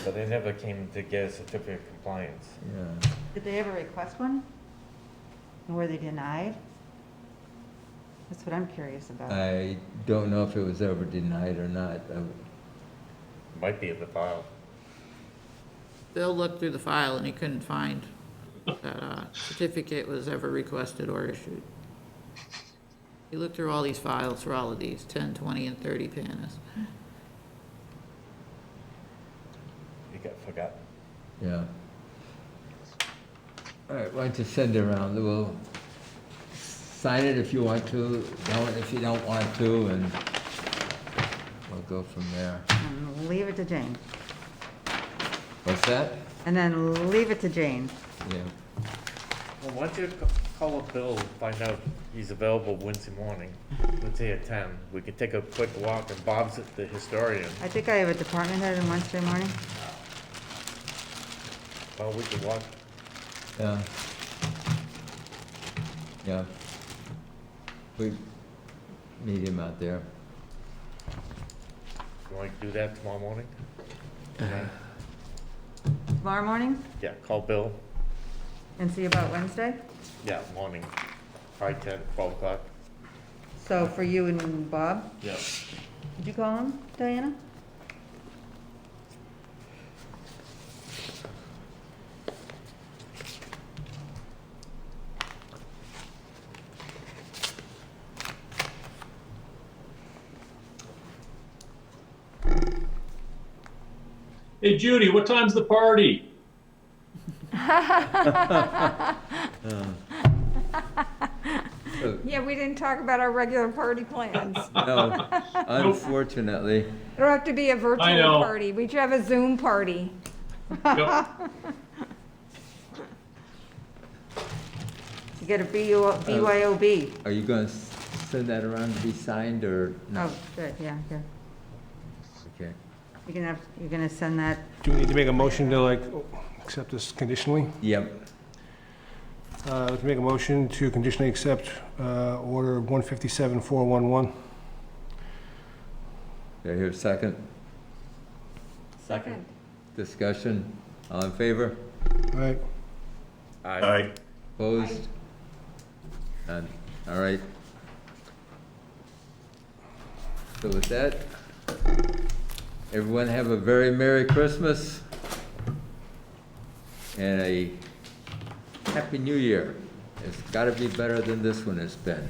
But they never came to get a certificate of compliance. Yeah. Did they ever request one? And were they denied? That's what I'm curious about. I don't know if it was ever denied or not. Might be in the file. Bill looked through the file and he couldn't find that certificate was ever requested or issued. He looked through all these files for all of these, 10, 20, and 30 panas. It got forgotten. Yeah. All right, why don't you send it around? We'll sign it if you want to, don't if you don't want to, and we'll go from there. And leave it to Jane. What's that? And then leave it to Jane. Yeah. Well, why don't you call up Bill, find out if he's available Wednesday morning, let's say at 10. We could take a quick walk, and Bob's the historian. I think I have a department head on Wednesday morning. Well, we could walk. Yeah. Yeah. We meet him out there. You want to do that tomorrow morning? Tomorrow morning? Yeah, call Bill. And see about Wednesday? Yeah, morning, probably 10, 12 o'clock. So for you and Bob? Yeah. Did you call him, Diana? Hey Judy, what time's the party? Yeah, we didn't talk about our regular party plans. No, unfortunately. It'll have to be a virtual I know. party. We should have a Zoom party. Yep. You get a BYOB. Are you going to send that around to be signed or no? Oh, good, yeah, here. Okay. You're gonna send that, Do we need to make a motion to like accept this conditionally? Yep. Let's make a motion to conditionally accept order 157-411. Do I hear a second? Second. Discussion? All in favor? All right. Aye. Opposed? None. All right. So with that, everyone have a very Merry Christmas and a Happy New Year. It's got to be better than this one has been.